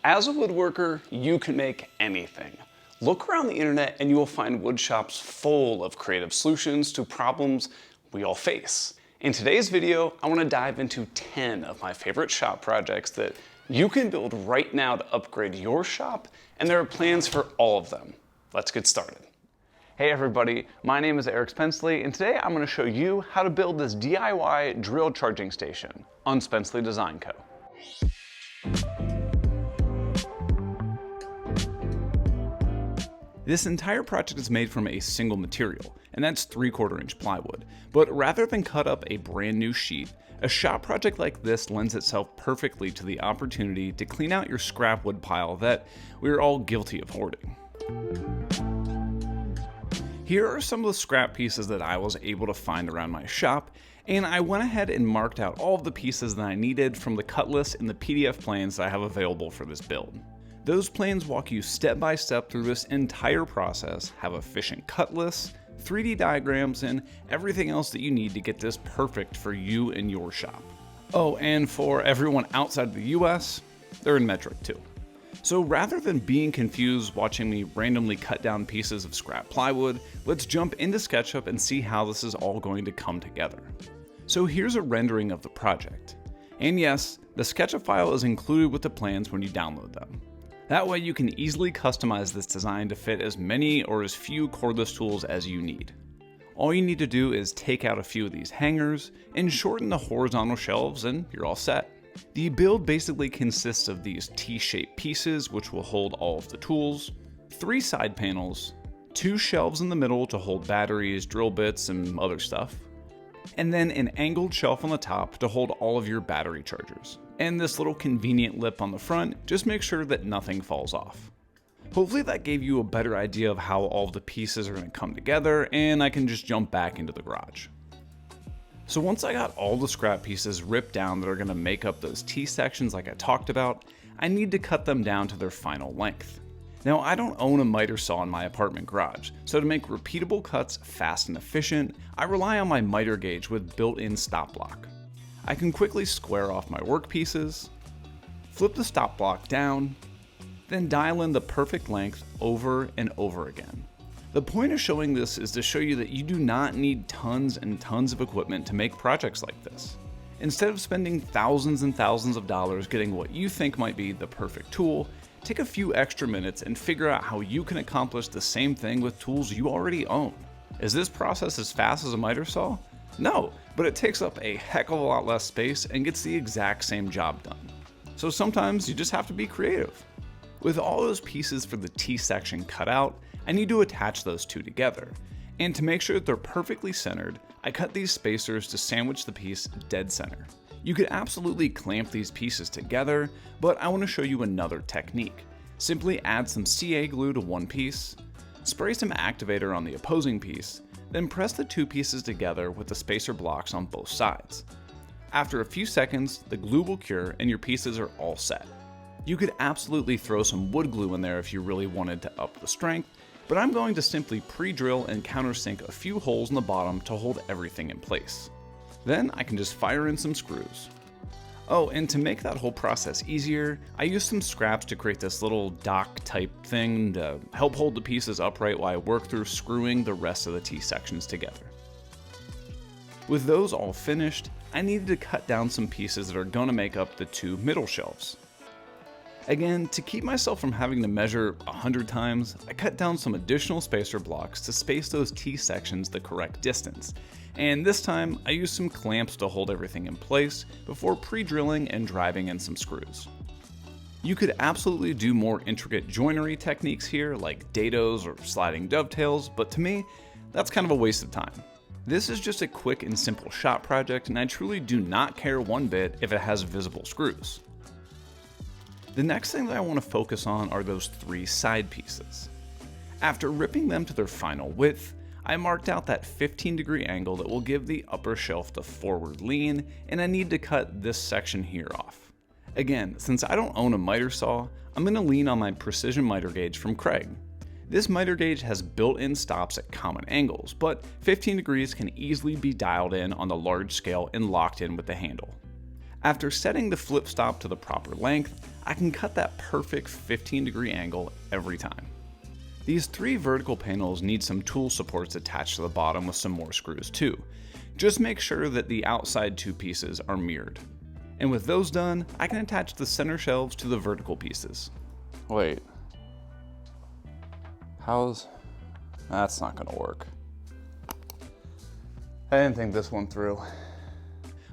As a woodworker, you can make anything. Look around the internet and you will find wood shops full of creative solutions to problems we all face. In today's video, I want to dive into 10 of my favorite shop projects that you can build right now to upgrade your shop, and there are plans for all of them. Let's get started. Hey everybody, my name is Eric Spencley, and today I'm going to show you how to build this DIY drill charging station on Spencley Design Co. This entire project is made from a single material, and that's 3/4 inch plywood. But rather than cut up a brand new sheet, a shop project like this lends itself perfectly to the opportunity to clean out your scrap wood pile that we're all guilty of hoarding. Here are some of the scrap pieces that I was able to find around my shop, and I went ahead and marked out all of the pieces that I needed from the cut list and the PDF plans that I have available for this build. Those plans walk you step by step through this entire process, have efficient cut lists, 3D diagrams, and everything else that you need to get this perfect for you and your shop. Oh, and for everyone outside of the US, they're in metric too. So rather than being confused watching me randomly cut down pieces of scrap plywood, let's jump into SketchUp and see how this is all going to come together. So here's a rendering of the project. And yes, the SketchUp file is included with the plans when you download them. That way you can easily customize this design to fit as many or as few cordless tools as you need. All you need to do is take out a few of these hangers and shorten the horizontal shelves and you're all set. The build basically consists of these T-shaped pieces which will hold all of the tools, 3 side panels, 2 shelves in the middle to hold batteries, drill bits, and other stuff, and then an angled shelf on the top to hold all of your battery chargers. And this little convenient lip on the front, just make sure that nothing falls off. Hopefully that gave you a better idea of how all of the pieces are going to come together, and I can just jump back into the garage. So once I got all the scrap pieces ripped down that are going to make up those T-sections like I talked about, I need to cut them down to their final length. Now I don't own a miter saw in my apartment garage, so to make repeatable cuts fast and efficient, I rely on my miter gauge with built-in stop block. I can quickly square off my work pieces, flip the stop block down, then dial in the perfect length over and over again. The point of showing this is to show you that you do not need tons and tons of equipment to make projects like this. Instead of spending thousands and thousands of dollars getting what you think might be the perfect tool, take a few extra minutes and figure out how you can accomplish the same thing with tools you already own. Is this process as fast as a miter saw? No, but it takes up a heck of a lot less space and gets the exact same job done. So sometimes you just have to be creative. With all those pieces for the T-section cut out, I need to attach those two together. And to make sure that they're perfectly centered, I cut these spacers to sandwich the piece dead center. You could absolutely clamp these pieces together, but I want to show you another technique. Simply add some CA glue to one piece, spray some activator on the opposing piece, then press the 2 pieces together with the spacer blocks on both sides. After a few seconds, the glue will cure and your pieces are all set. You could absolutely throw some wood glue in there if you really wanted to up the strength, but I'm going to simply pre-drill and countersink a few holes in the bottom to hold everything in place. Then I can just fire in some screws. Oh, and to make that whole process easier, I used some scraps to create this little dock type thing to help hold the pieces upright while I work through screwing the rest of the T-sections together. With those all finished, I needed to cut down some pieces that are going to make up the 2 middle shelves. Again, to keep myself from having to measure 100 times, I cut down some additional spacer blocks to space those T-sections the correct distance. And this time, I used some clamps to hold everything in place before pre-drilling and driving in some screws. You could absolutely do more intricate joinery techniques here, like dados or sliding dovetails, but to me, that's kind of a waste of time. This is just a quick and simple shop project, and I truly do not care one bit if it has visible screws. The next thing that I want to focus on are those 3 side pieces. After ripping them to their final width, I marked out that 15-degree angle that will give the upper shelf the forward lean, and I need to cut this section here off. Again, since I don't own a miter saw, I'm going to lean on my precision miter gauge from Craig. This miter gauge has built-in stops at common angles, but 15 degrees can easily be dialed in on the large scale and locked in with the handle. After setting the flip stop to the proper length, I can cut that perfect 15-degree angle every time. These 3 vertical panels need some tool supports attached to the bottom with some more screws too. Just make sure that the outside 2 pieces are mirrored. And with those done, I can attach the center shelves to the vertical pieces. Wait. That's not gonna work. I didn't think this one through.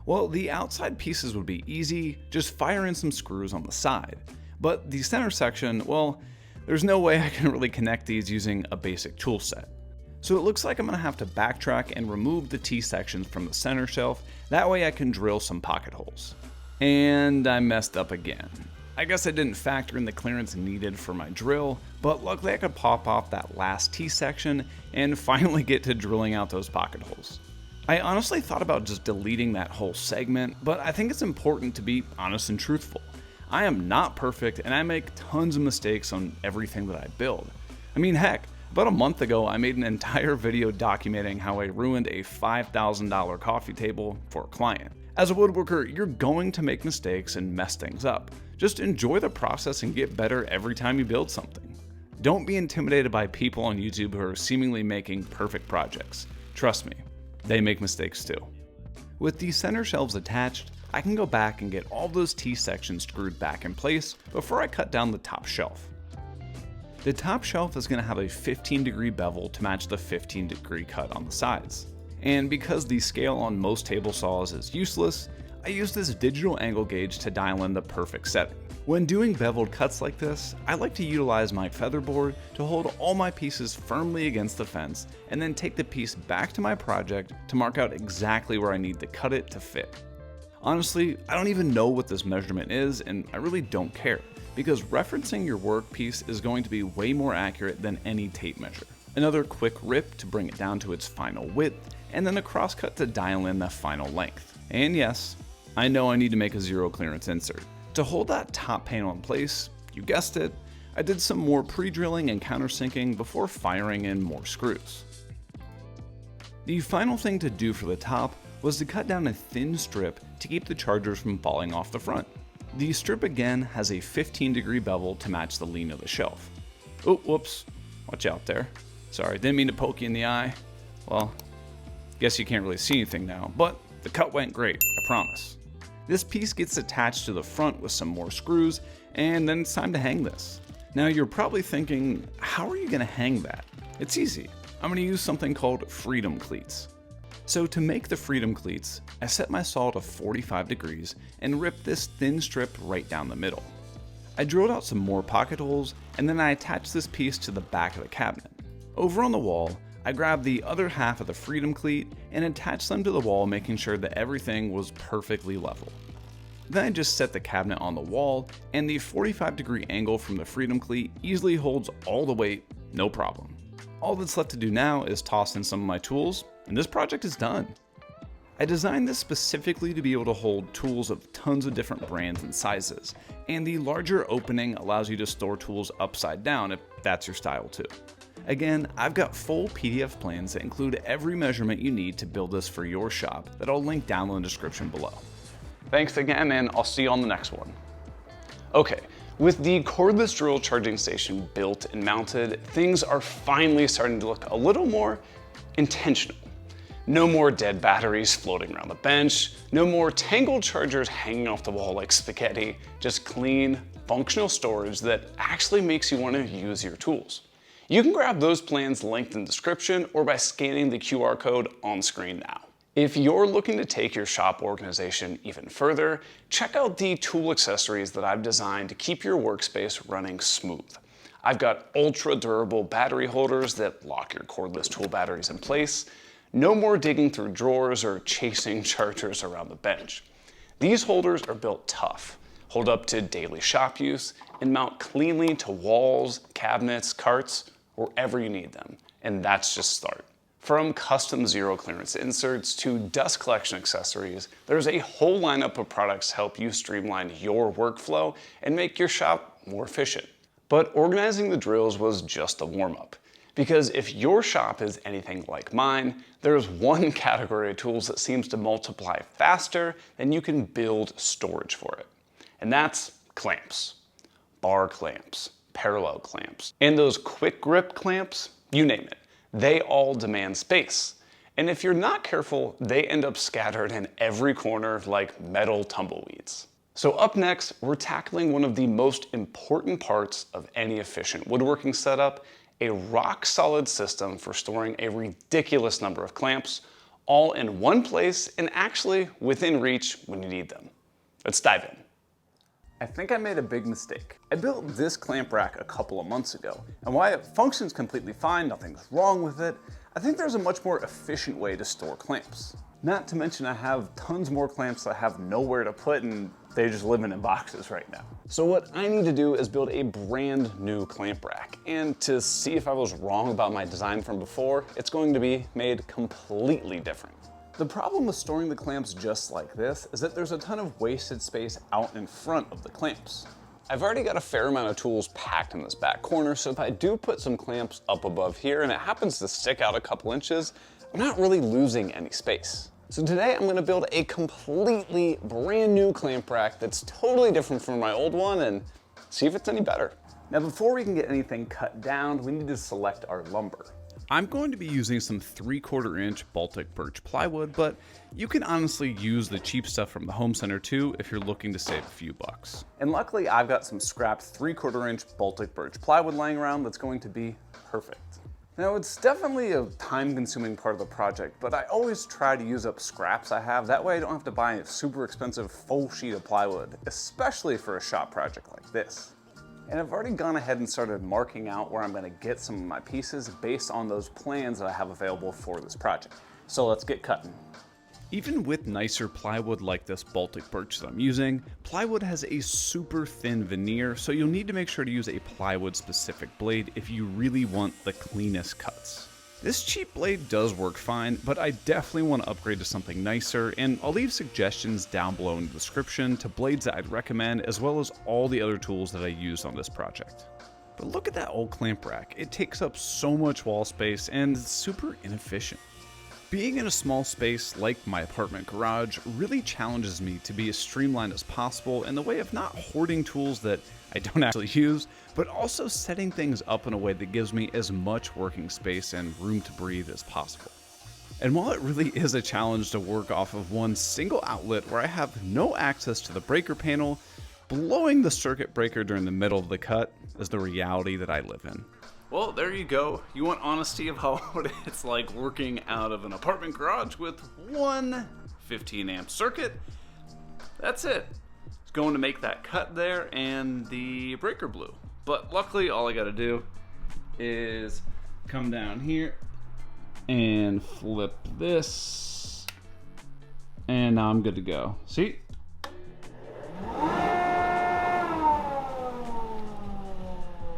Well, the outside pieces would be easy, just fire in some screws on the side. But the center section, well, there's no way I can really connect these using a basic tool set. So it looks like I'm gonna have to backtrack and remove the T-sections from the center shelf, that way I can drill some pocket holes. And I messed up again. I guess I didn't factor in the clearance needed for my drill, but luckily I could pop off that last T-section and finally get to drilling out those pocket holes. I honestly thought about just deleting that whole segment, but I think it's important to be honest and truthful. I am not perfect and I make tons of mistakes on everything that I build. I mean, heck, about a month ago I made an entire video documenting how I ruined a $5,000 coffee table for a client. As a woodworker, you're going to make mistakes and mess things up. Just enjoy the process and get better every time you build something. Don't be intimidated by people on YouTube who are seemingly making perfect projects. Trust me, they make mistakes too. With these center shelves attached, I can go back and get all those T-sections screwed back in place before I cut down the top shelf. The top shelf is going to have a 15-degree bevel to match the 15-degree cut on the sides. And because the scale on most table saws is useless, I use this digital angle gauge to dial in the perfect setting. When doing beveled cuts like this, I like to utilize my featherboard to hold all my pieces firmly against the fence and then take the piece back to my project to mark out exactly where I need to cut it to fit. Honestly, I don't even know what this measurement is and I really don't care, because referencing your work piece is going to be way more accurate than any tape measure. Another quick rip to bring it down to its final width, and then a crosscut to dial in the final length. And yes, I know I need to make a zero clearance insert. To hold that top panel in place, you guessed it, I did some more pre-drilling and countersinking before firing in more screws. The final thing to do for the top was to cut down a thin strip to keep the chargers from falling off the front. The strip again has a 15-degree bevel to match the lean of the shelf. Oh, whoops, watch out there. Sorry, didn't mean to poke you in the eye. Well, guess you can't really see anything now, but the cut went great, I promise. This piece gets attached to the front with some more screws, and then it's time to hang this. Now you're probably thinking, how are you gonna hang that? It's easy. I'm gonna use something called freedom cleats. So to make the freedom cleats, I set my saw to 45 degrees and ripped this thin strip right down the middle. I drilled out some more pocket holes, and then I attached this piece to the back of the cabinet. Over on the wall, I grabbed the other half of the freedom cleat and attached them to the wall, making sure that everything was perfectly level. Then I just set the cabinet on the wall, and the 45-degree angle from the freedom cleat easily holds all the weight, no problem. All that's left to do now is toss in some of my tools, and this project is done. I designed this specifically to be able to hold tools of tons of different brands and sizes, and the larger opening allows you to store tools upside down if that's your style too. Again, I've got full PDF plans that include every measurement you need to build this for your shop that I'll link down in the description below. Thanks again, and I'll see you on the next one. Okay, with the cordless drill charging station built and mounted, things are finally starting to look a little more intentional. No more dead batteries floating around the bench, no more tangled chargers hanging off the wall like spaghetti, just clean, functional storage that actually makes you want to use your tools. You can grab those plans linked in the description or by scanning the QR code on screen now. If you're looking to take your shop organization even further, check out the tool accessories that I've designed to keep your workspace running smooth. I've got ultra durable battery holders that lock your cordless tool batteries in place. No more digging through drawers or chasing chargers around the bench. These holders are built tough, hold up to daily shop use, and mount cleanly to walls, cabinets, carts, wherever you need them. And that's just start. From custom zero clearance inserts to dust collection accessories, there's a whole lineup of products to help you streamline your workflow and make your shop more efficient. But organizing the drills was just the warm-up. Because if your shop is anything like mine, there's one category of tools that seems to multiply faster than you can build storage for it. And that's clamps. Bar clamps, parallel clamps, and those quick grip clamps, you name it. They all demand space. And if you're not careful, they end up scattered in every corner like metal tumbleweeds. So up next, we're tackling one of the most important parts of any efficient woodworking setup, a rock-solid system for storing a ridiculous number of clamps, all in one place and actually within reach when you need them. Let's dive in. I think I made a big mistake. I built this clamp rack a couple of months ago, and while it functions completely fine, nothing's wrong with it, I think there's a much more efficient way to store clamps. Not to mention I have tons more clamps that I have nowhere to put and they're just living in boxes right now. So what I need to do is build a brand new clamp rack. And to see if I was wrong about my design from before, it's going to be made completely different. The problem with storing the clamps just like this is that there's a ton of wasted space out in front of the clamps. I've already got a fair amount of tools packed in this back corner, so if I do put some clamps up above here and it happens to stick out a couple inches, I'm not really losing any space. So today I'm gonna build a completely brand new clamp rack that's totally different from my old one and see if it's any better. Now before we can get anything cut down, we need to select our lumber. I'm going to be using some 3/4 inch Baltic birch plywood, but you can honestly use the cheap stuff from the home center too if you're looking to save a few bucks. And luckily I've got some scrapped 3/4 inch Baltic birch plywood laying around that's going to be perfect. Now it's definitely a time-consuming part of the project, but I always try to use up scraps I have. That way I don't have to buy a super expensive full sheet of plywood, especially for a shop project like this. And I've already gone ahead and started marking out where I'm gonna get some of my pieces based on those plans that I have available for this project. So let's get cutting. Even with nicer plywood like this Baltic birch that I'm using, plywood has a super thin veneer, so you'll need to make sure to use a plywood specific blade if you really want the cleanest cuts. This cheap blade does work fine, but I definitely want to upgrade to something nicer, and I'll leave suggestions down below in the description to blades that I'd recommend, as well as all the other tools that I used on this project. But look at that old clamp rack. It takes up so much wall space and it's super inefficient. Being in a small space like my apartment garage really challenges me to be as streamlined as possible in the way of not hoarding tools that I don't actually use, but also setting things up in a way that gives me as much working space and room to breathe as possible. And while it really is a challenge to work off of one single outlet where I have no access to the breaker panel, blowing the circuit breaker during the middle of the cut is the reality that I live in. Well, there you go. You want honesty of how it's like working out of an apartment garage with one 15 amp circuit? That's it. It's going to make that cut there and the breaker blew. But luckily all I gotta do is come down here and flip this and now I'm good to go. See?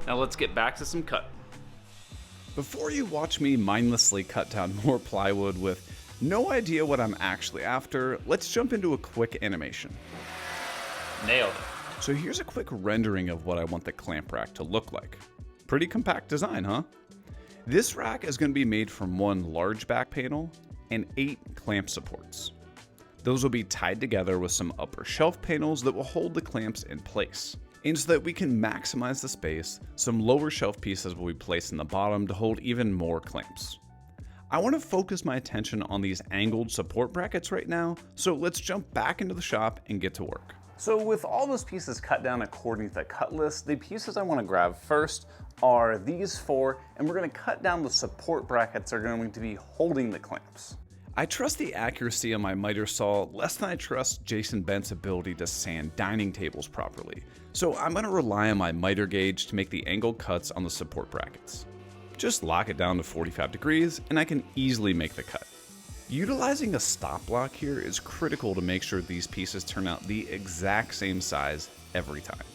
Now let's get back to some cutting. Before you watch me mindlessly cut down more plywood with no idea what I'm actually after, let's jump into a quick animation. Nailed it. So here's a quick rendering of what I want the clamp rack to look like. Pretty compact design, huh? This rack is going to be made from one large back panel and 8 clamp supports. Those will be tied together with some upper shelf panels that will hold the clamps in place. And so that we can maximize the space, some lower shelf pieces will be placed in the bottom to hold even more clamps. I want to focus my attention on these angled support brackets right now, so let's jump back into the shop and get to work. So with all those pieces cut down according to the cut list, the pieces I want to grab first are these 4, and we're going to cut down the support brackets that are going to be holding the clamps. I trust the accuracy of my miter saw less than I trust Jason Bent's ability to sand dining tables properly, so I'm going to rely on my miter gauge to make the angled cuts on the support brackets. Just lock it down to 45 degrees and I can easily make the cut. Utilizing a stop block here is critical to make sure these pieces turn out the exact same size every time.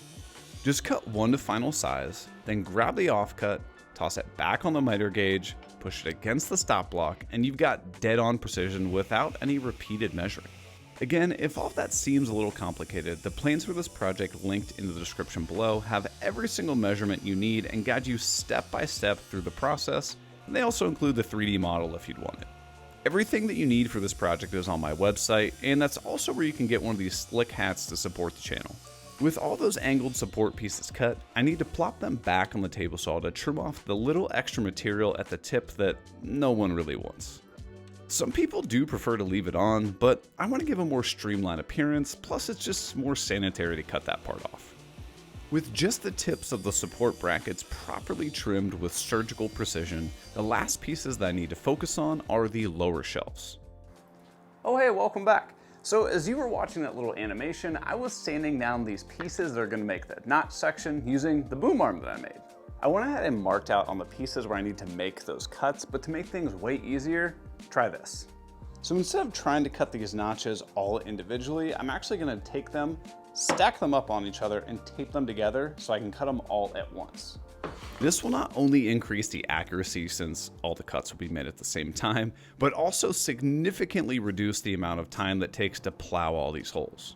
Just cut one to final size, then grab the offcut, toss it back on the miter gauge, push it against the stop block, and you've got dead-on precision without any repeated measuring. Again, if all of that seems a little complicated, the plans for this project linked in the description below have every single measurement you need and guide you step by step through the process, and they also include the 3D model if you'd want it. Everything that you need for this project is on my website, and that's also where you can get one of these slick hats to support the channel. With all those angled support pieces cut, I need to plop them back on the table saw to trim off the little extra material at the tip that no one really wants. Some people do prefer to leave it on, but I want to give a more streamlined appearance, plus it's just more sanitary to cut that part off. With just the tips of the support brackets properly trimmed with surgical precision, the last pieces that I need to focus on are the lower shelves. Oh hey, welcome back. So as you were watching that little animation, I was sanding down these pieces that are going to make the notch section using the boom arm that I made. I went ahead and marked out on the pieces where I need to make those cuts, but to make things way easier, try this. So instead of trying to cut these notches all individually, I'm actually going to take them, stack them up on each other, and tape them together so I can cut them all at once. This will not only increase the accuracy since all the cuts will be made at the same time, but also significantly reduce the amount of time that takes to plow all these holes.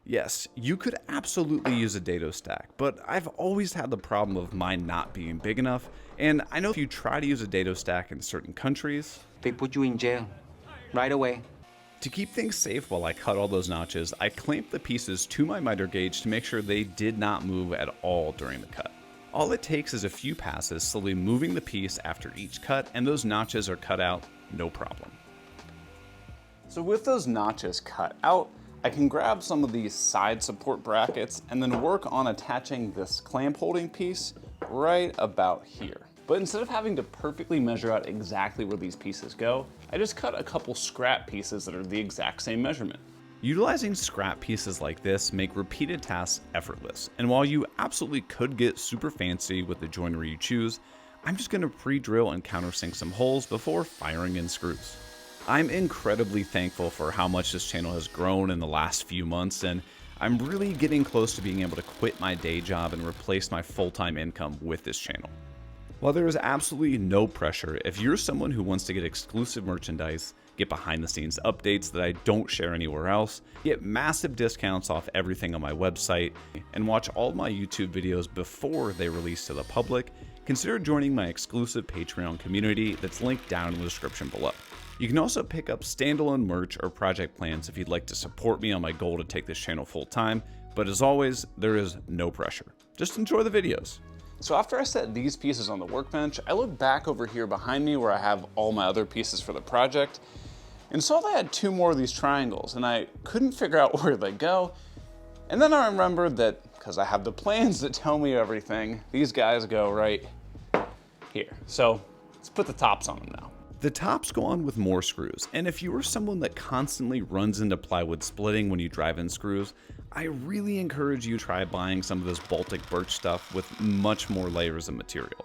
Yes, you could absolutely use a dado stack, but I've always had the problem of mine not being big enough, and I know if you try to use a dado stack in certain countries, they put you in jail right away. To keep things safe while I cut all those notches, I clamped the pieces to my miter gauge to make sure they did not move at all during the cut. All it takes is a few passes, slowly moving the piece after each cut, and those notches are cut out, no problem. So with those notches cut out, I can grab some of these side support brackets and then work on attaching this clamp holding piece right about here. But instead of having to perfectly measure out exactly where these pieces go, I just cut a couple scrap pieces that are the exact same measurement. Utilizing scrap pieces like this make repeated tasks effortless, and while you absolutely could get super fancy with the joinery you choose, I'm just going to pre-drill and countersink some holes before firing in screws. I'm incredibly thankful for how much this channel has grown in the last few months, and I'm really getting close to being able to quit my day job and replace my full-time income with this channel. While there is absolutely no pressure, if you're someone who wants to get exclusive merchandise, get behind the scenes updates that I don't share anywhere else, get massive discounts off everything on my website, and watch all my YouTube videos before they release to the public, consider joining my exclusive Patreon community that's linked down in the description below. You can also pick up standalone merch or project plans if you'd like to support me on my goal to take this channel full time, but as always, there is no pressure. Just enjoy the videos. So after I set these pieces on the workbench, I look back over here behind me where I have all my other pieces for the project, and saw they had two more of these triangles, and I couldn't figure out where they go. And then I remembered that, because I have the plans that tell me everything, these guys go right here. So let's put the tops on them now. The tops go on with more screws, and if you are someone that constantly runs into plywood splitting when you drive in screws, I really encourage you to try buying some of this Baltic birch stuff with much more layers of material.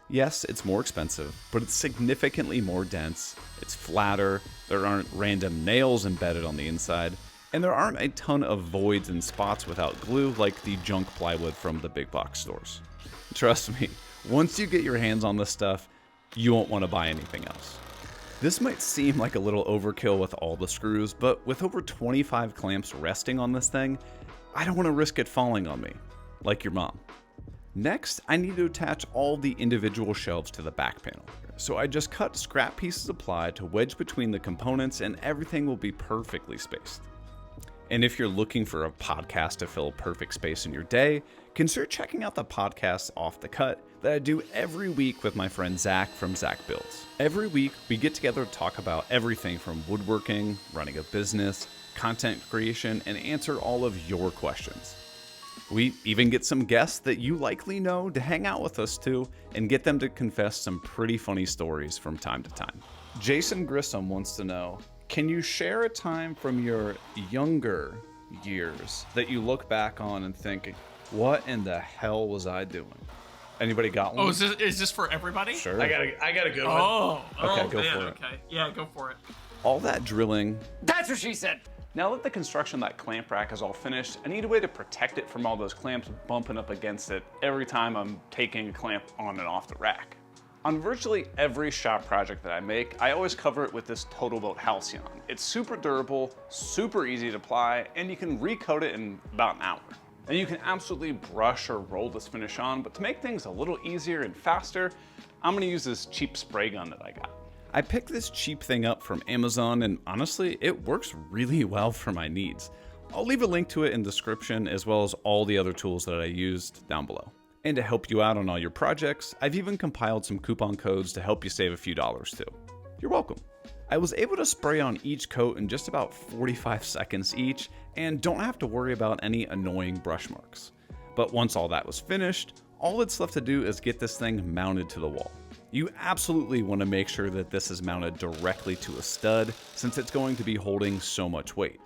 Yes, it's more expensive, but it's significantly more dense, it's flatter, there aren't random nails embedded on the inside, and there aren't a ton of voids and spots without glue like the junk plywood from the big box stores. Trust me, once you get your hands on this stuff, you won't want to buy anything else. This might seem like a little overkill with all the screws, but with over 25 clamps resting on this thing, I don't want to risk it falling on me, like your mom. Next, I need to attach all the individual shelves to the back panel. So I just cut scrap pieces of ply to wedge between the components and everything will be perfectly spaced. And if you're looking for a podcast to fill perfect space in your day, consider checking out the podcast Off the Cut that I do every week with my friend Zach from Zach Builds. Every week, we get together to talk about everything from woodworking, running a business, content creation, and answer all of your questions. We even get some guests that you likely know to hang out with us too, and get them to confess some pretty funny stories from time to time. Jason Grissom wants to know, can you share a time from your younger years that you look back on and think, what in the hell was I doing? Anybody got one? Oh, is this for everybody? Sure. I got a good one. Okay, go man, for it. Okay, yeah, go for it. All that drilling. That's what she said. Now that the construction of that clamp rack is all finished, I need a way to protect it from all those clamps bumping up against it every time I'm taking a clamp on and off the rack. On virtually every shop project that I make, I always cover it with this Total Boat Halcyon. It's super durable, super easy to apply, and you can recoat it in about an hour. And you can absolutely brush or roll this finish on, but to make things a little easier and faster, I'm gonna use this cheap spray gun that I got. I picked this cheap thing up from Amazon, and honestly, it works really well for my needs. I'll leave a link to it in the description, as well as all the other tools that I used down below. And to help you out on all your projects, I've even compiled some coupon codes to help you save a few dollars too. You're welcome. I was able to spray on each coat in just about 45 seconds each, and don't have to worry about any annoying brush marks. But once all that was finished, all that's left to do is get this thing mounted to the wall. You absolutely want to make sure that this is mounted directly to a stud, since it's going to be holding so much weight.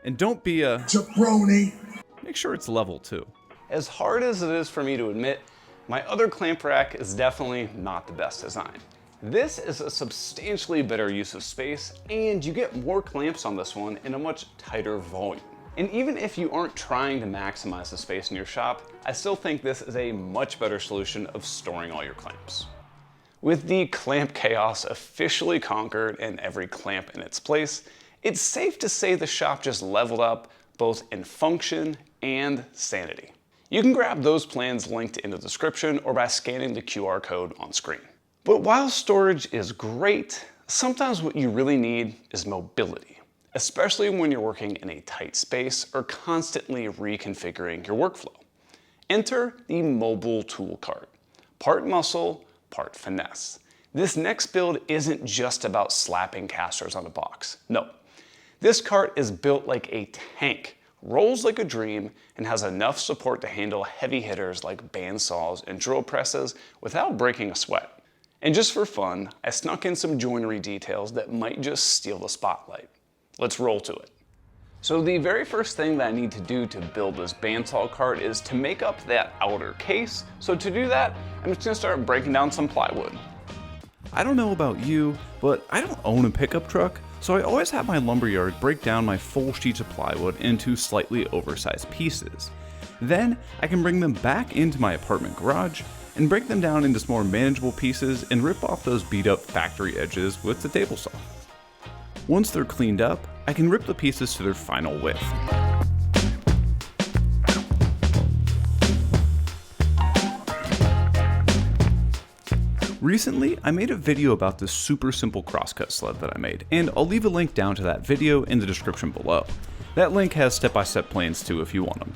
And don't be a jabroni. Make sure it's level too. As hard as it is for me to admit, my other clamp rack is definitely not the best design. This is a substantially better use of space, and you get more clamps on this one in a much tighter volume. And even if you aren't trying to maximize the space in your shop, I still think this is a much better solution of storing all your clamps. With the clamp chaos officially conquered and every clamp in its place, it's safe to say the shop just leveled up both in function and sanity. You can grab those plans linked in the description or by scanning the QR code on screen. But while storage is great, sometimes what you really need is mobility, especially when you're working in a tight space or constantly reconfiguring your workflow. Enter the mobile tool cart. Part muscle, part finesse. This next build isn't just about slapping casters on a box. No, this cart is built like a tank, rolls like a dream, and has enough support to handle heavy hitters like bandsaws and drill presses without breaking a sweat. And just for fun, I snuck in some joinery details that might just steal the spotlight. Let's roll to it. So the very first thing that I need to do to build this bandsaw cart is to make up that outer case. So to do that, I'm just gonna start breaking down some plywood. I don't know about you, but I don't own a pickup truck, so I always have my lumberyard break down my full sheets of plywood into slightly oversized pieces. Then I can bring them back into my apartment garage and break them down into more manageable pieces and rip off those beat up factory edges with the table saw. Once they're cleaned up, I can rip the pieces to their final width. Recently, I made a video about this super simple crosscut sled that I made, and I'll leave a link down to that video in the description below. That link has step-by-step plans too if you want them.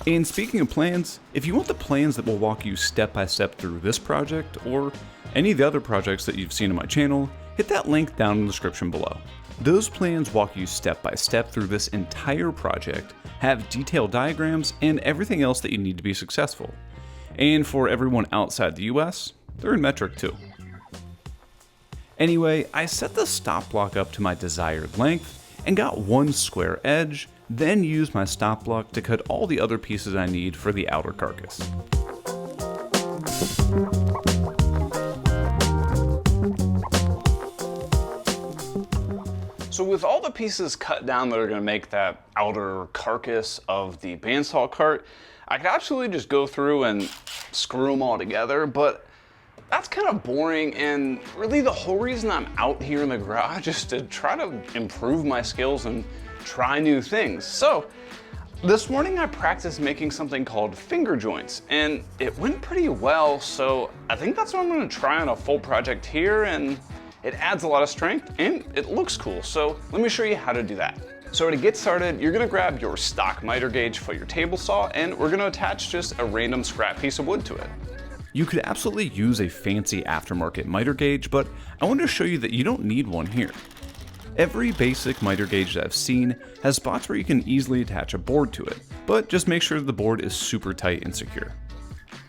And speaking of plans, if you want the plans that will walk you step by step through this project or any of the other projects that you've seen on my channel, hit that link down in the description below. Those plans walk you step by step through this entire project, have detailed diagrams, and everything else that you need to be successful. And for everyone outside the US, they're in metric too. Anyway, I set the stop block up to my desired length and got one square edge, then used my stop block to cut all the other pieces I need for the outer carcass. So with all the pieces cut down that are going to make that outer carcass of the bandsaw cart, I could absolutely just go through and screw them all together, but that's kind of boring, and really the whole reason I'm out here in the garage is to try to improve my skills and try new things. So this morning I practiced making something called finger joints, and it went pretty well, so I think that's what I'm going to try on a full project here, and it adds a lot of strength and it looks cool. So let me show you how to do that. So to get started, you're going to grab your stock miter gauge for your table saw, and we're going to attach just a random scrap piece of wood to it. You could absolutely use a fancy aftermarket miter gauge, but I want to show you that you don't need one here. Every basic miter gauge that I've seen has spots where you can easily attach a board to it, but just make sure the board is super tight and secure.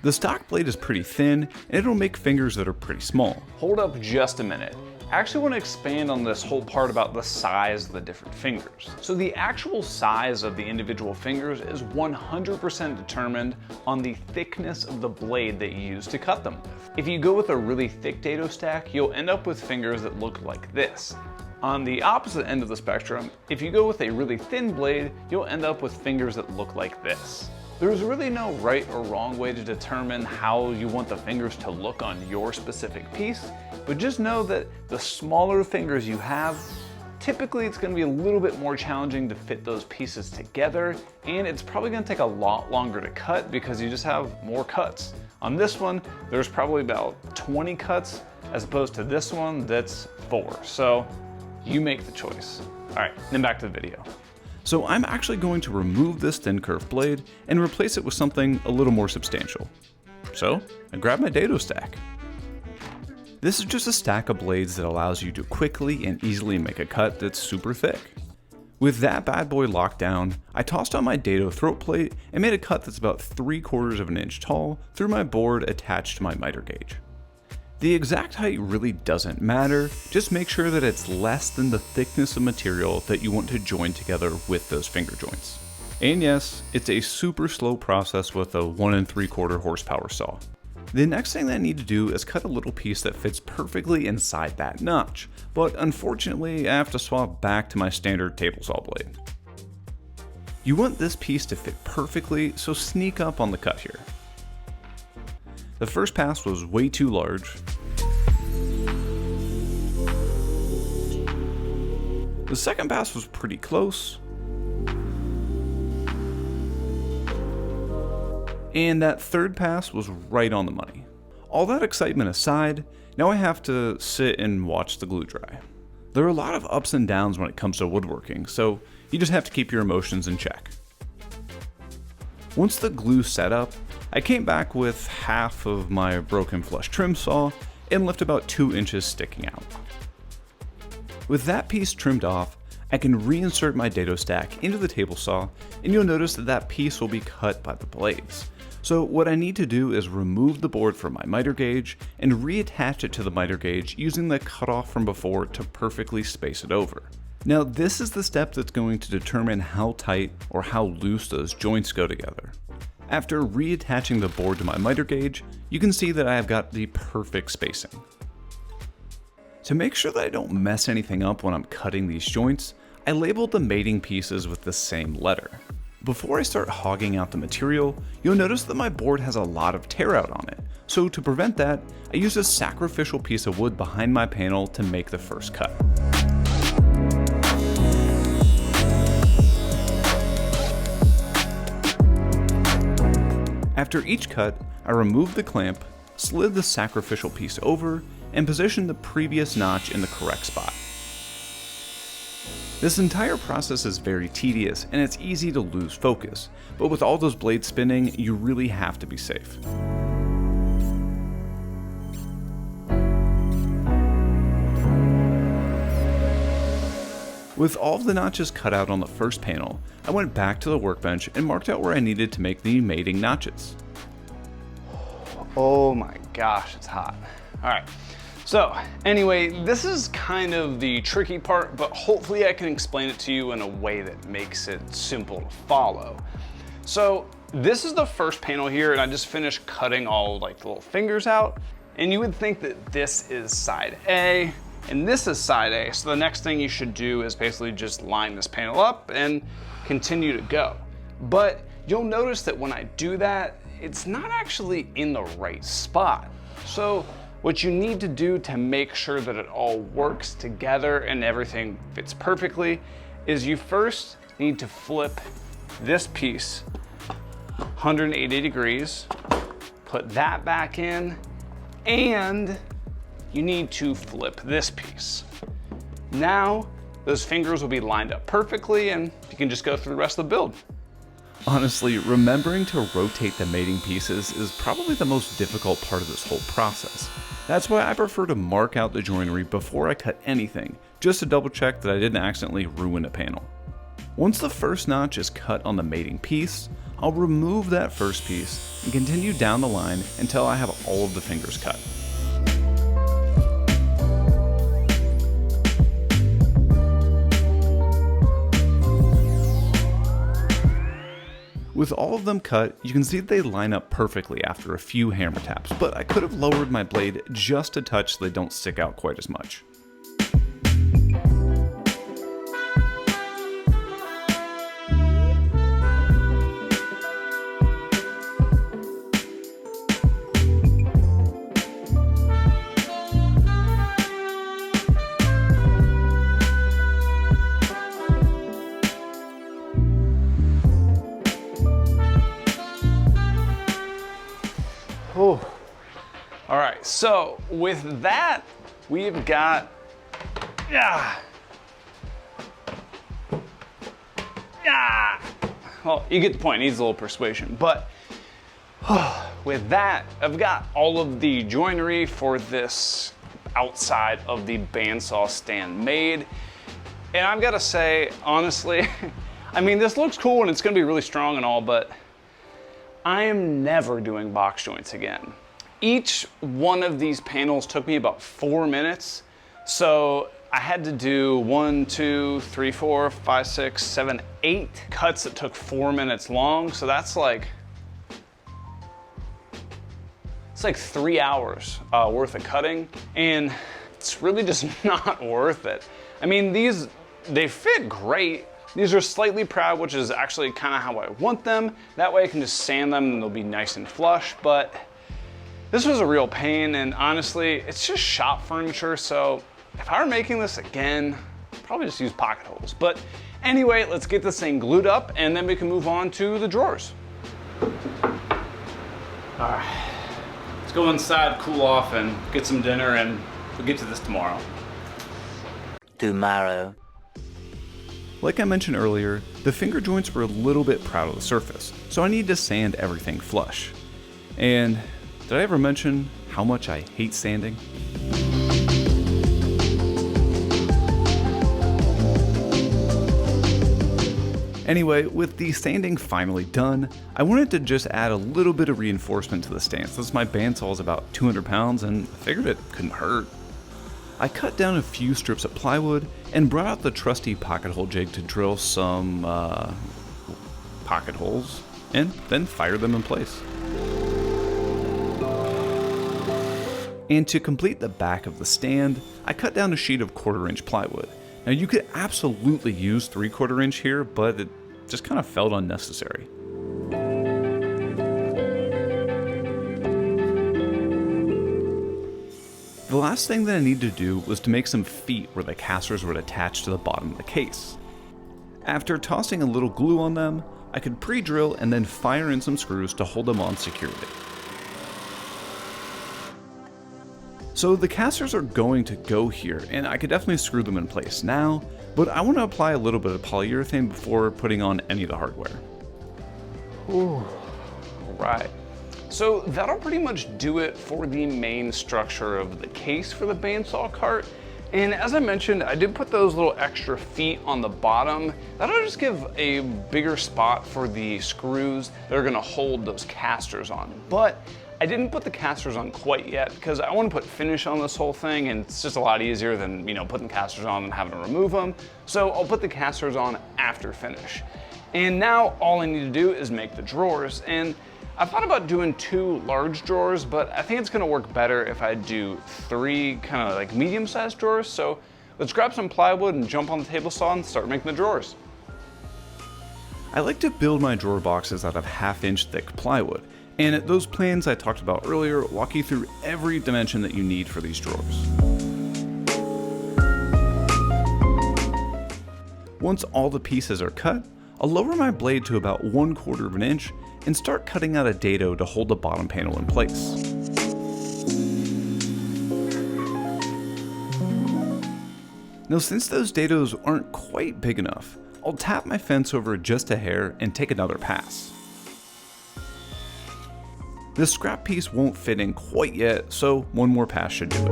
The stock blade is pretty thin, and it'll make fingers that are pretty small. Hold up just a minute. I actually want to expand on this whole part about the size of the different fingers. So the actual size of the individual fingers is 100% determined on the thickness of the blade that you use to cut them with. If you go with a really thick dado stack, you'll end up with fingers that look like this. On the opposite end of the spectrum, if you go with a really thin blade, you'll end up with fingers that look like this. There's really no right or wrong way to determine how you want the fingers to look on your specific piece, but just know that the smaller fingers you have, typically it's going to be a little bit more challenging to fit those pieces together, and it's probably going to take a lot longer to cut because you just have more cuts. On this one, there's probably about 20 cuts as opposed to this one that's 4. So you make the choice. All right, then back to the video. So I'm actually going to remove this thin curved blade and replace it with something a little more substantial. So I grab my dado stack. This is just a stack of blades that allows you to quickly and easily make a cut that's super thick. With that bad boy locked down, I tossed on my dado throat plate and made a cut that's about 3/4 of an inch tall through my board attached to my miter gauge. The exact height really doesn't matter, just make sure that it's less than the thickness of material that you want to join together with those finger joints. And yes, it's a super slow process with a 1 3/4 horsepower saw. The next thing that I need to do is cut a little piece that fits perfectly inside that notch, but unfortunately I have to swap back to my standard table saw blade. You want this piece to fit perfectly, so sneak up on the cut here. The first pass was way too large. The second pass was pretty close. And that third pass was right on the money. All that excitement aside, now I have to sit and watch the glue dry. There are a lot of ups and downs when it comes to woodworking, so you just have to keep your emotions in check. Once the glue set up, I came back with half of my broken flush trim saw and left about 2 inches sticking out. With that piece trimmed off, I can reinsert my dado stack into the table saw, and you'll notice that that piece will be cut by the blades. So what I need to do is remove the board from my miter gauge and reattach it to the miter gauge using the cutoff from before to perfectly space it over. Now this is the step that's going to determine how tight or how loose those joints go together. After reattaching the board to my miter gauge, you can see that I have got the perfect spacing. To make sure that I don't mess anything up when I'm cutting these joints, I labeled the mating pieces with the same letter. Before I start hogging out the material, you'll notice that my board has a lot of tear out on it. So to prevent that, I used a sacrificial piece of wood behind my panel to make the first cut. After each cut, I removed the clamp, slid the sacrificial piece over, and positioned the previous notch in the correct spot. This entire process is very tedious and it's easy to lose focus, but with all those blades spinning, you really have to be safe. With all of the notches cut out on the first panel, I went back to the workbench and marked out where I needed to make the mating notches. Oh my gosh, it's hot. All right. So anyway, this is kind of the tricky part, but hopefully I can explain it to you in a way that makes it simple to follow. So this is the first panel here, and I just finished cutting all like the little fingers out. And you would think that this is side A and this is side A. So the next thing you should do is basically just line this panel up and continue to go. But you'll notice that when I do that, it's not actually in the right spot. So what you need to do to make sure that it all works together and everything fits perfectly is you first need to flip this piece 180 degrees, put that back in, and you need to flip this piece. Now, those fingers will be lined up perfectly and you can just go through the rest of the build. Honestly, remembering to rotate the mating pieces is probably the most difficult part of this whole process. That's why I prefer to mark out the joinery before I cut anything, just to double check that I didn't accidentally ruin a panel. Once the first notch is cut on the mating piece, I'll remove that first piece and continue down the line until I have all of the fingers cut. With all of them cut, you can see that they line up perfectly after a few hammer taps, but I could have lowered my blade just a touch so they don't stick out quite as much. Oh. All right, so with that, we've got, well, you get the point, it needs a little persuasion, but with that, I've got all of the joinery for this outside of the bandsaw stand made. And I've got to say, honestly, I mean, this looks cool and it's going to be really strong and all, but I am never doing box joints again. Each one of these panels took me about 4 minutes. So I had to do 1, 2, 3, 4, 5, 6, 7, 8 cuts that took 4 minutes long. So that's like, it's like 3 hours worth of cutting, and it's really just not worth it. I mean, they fit great. These are slightly proud, which is actually kind of how I want them. That way I can just sand them and they'll be nice and flush, but this was a real pain, and honestly, it's just shop furniture, so if I were making this again, I'd probably just use pocket holes. But anyway, let's get this thing glued up and then we can move on to the drawers. All right. Let's go inside, cool off, and get some dinner, and we'll get to this tomorrow. Tomorrow. Like I mentioned earlier, the finger joints were a little bit proud of the surface, so I need to sand everything flush. And did I ever mention how much I hate sanding? Anyway, with the sanding finally done, I wanted to just add a little bit of reinforcement to the stand since my bandsaw is about 200 pounds and I figured it couldn't hurt. I cut down a few strips of plywood and brought out the trusty pocket hole jig to drill some pocket holes and then fire them in place. And to complete the back of the stand, I cut down a sheet of 1/4 inch plywood. Now you could absolutely use 3/4 inch here, but it just kind of felt unnecessary. The last thing that I needed to do was to make some feet where the casters would attach to the bottom of the case. After tossing a little glue on them, I could pre-drill and then fire in some screws to hold them on securely. So the casters are going to go here, and I could definitely screw them in place now, but I want to apply a little bit of polyurethane before putting on any of the hardware. Ooh, right. So that'll pretty much do it for the main structure of the case for the bandsaw cart. And as I mentioned, I did put those little extra feet on the bottom. That'll just give a bigger spot for the screws that are gonna hold those casters on. But I didn't put the casters on quite yet because I want to put finish on this whole thing, and it's just a lot easier than, you know, putting casters on and having to remove them. So I'll put the casters on after finish. And now all I need to do is make the drawers. And I thought about doing 2 large drawers, but I think it's gonna work better if I do 3 kind of like medium-sized drawers. So let's grab some plywood and jump on the table saw and start making the drawers. I like to build my drawer boxes out of 1/2 inch thick plywood. And those plans I talked about earlier walk you through every dimension that you need for these drawers. Once all the pieces are cut, I'll lower my blade to about 1/4 inch and start cutting out a dado to hold the bottom panel in place. Now since those dados aren't quite big enough, I'll tap my fence over just a hair and take another pass. This scrap piece won't fit in quite yet, so one more pass should do it.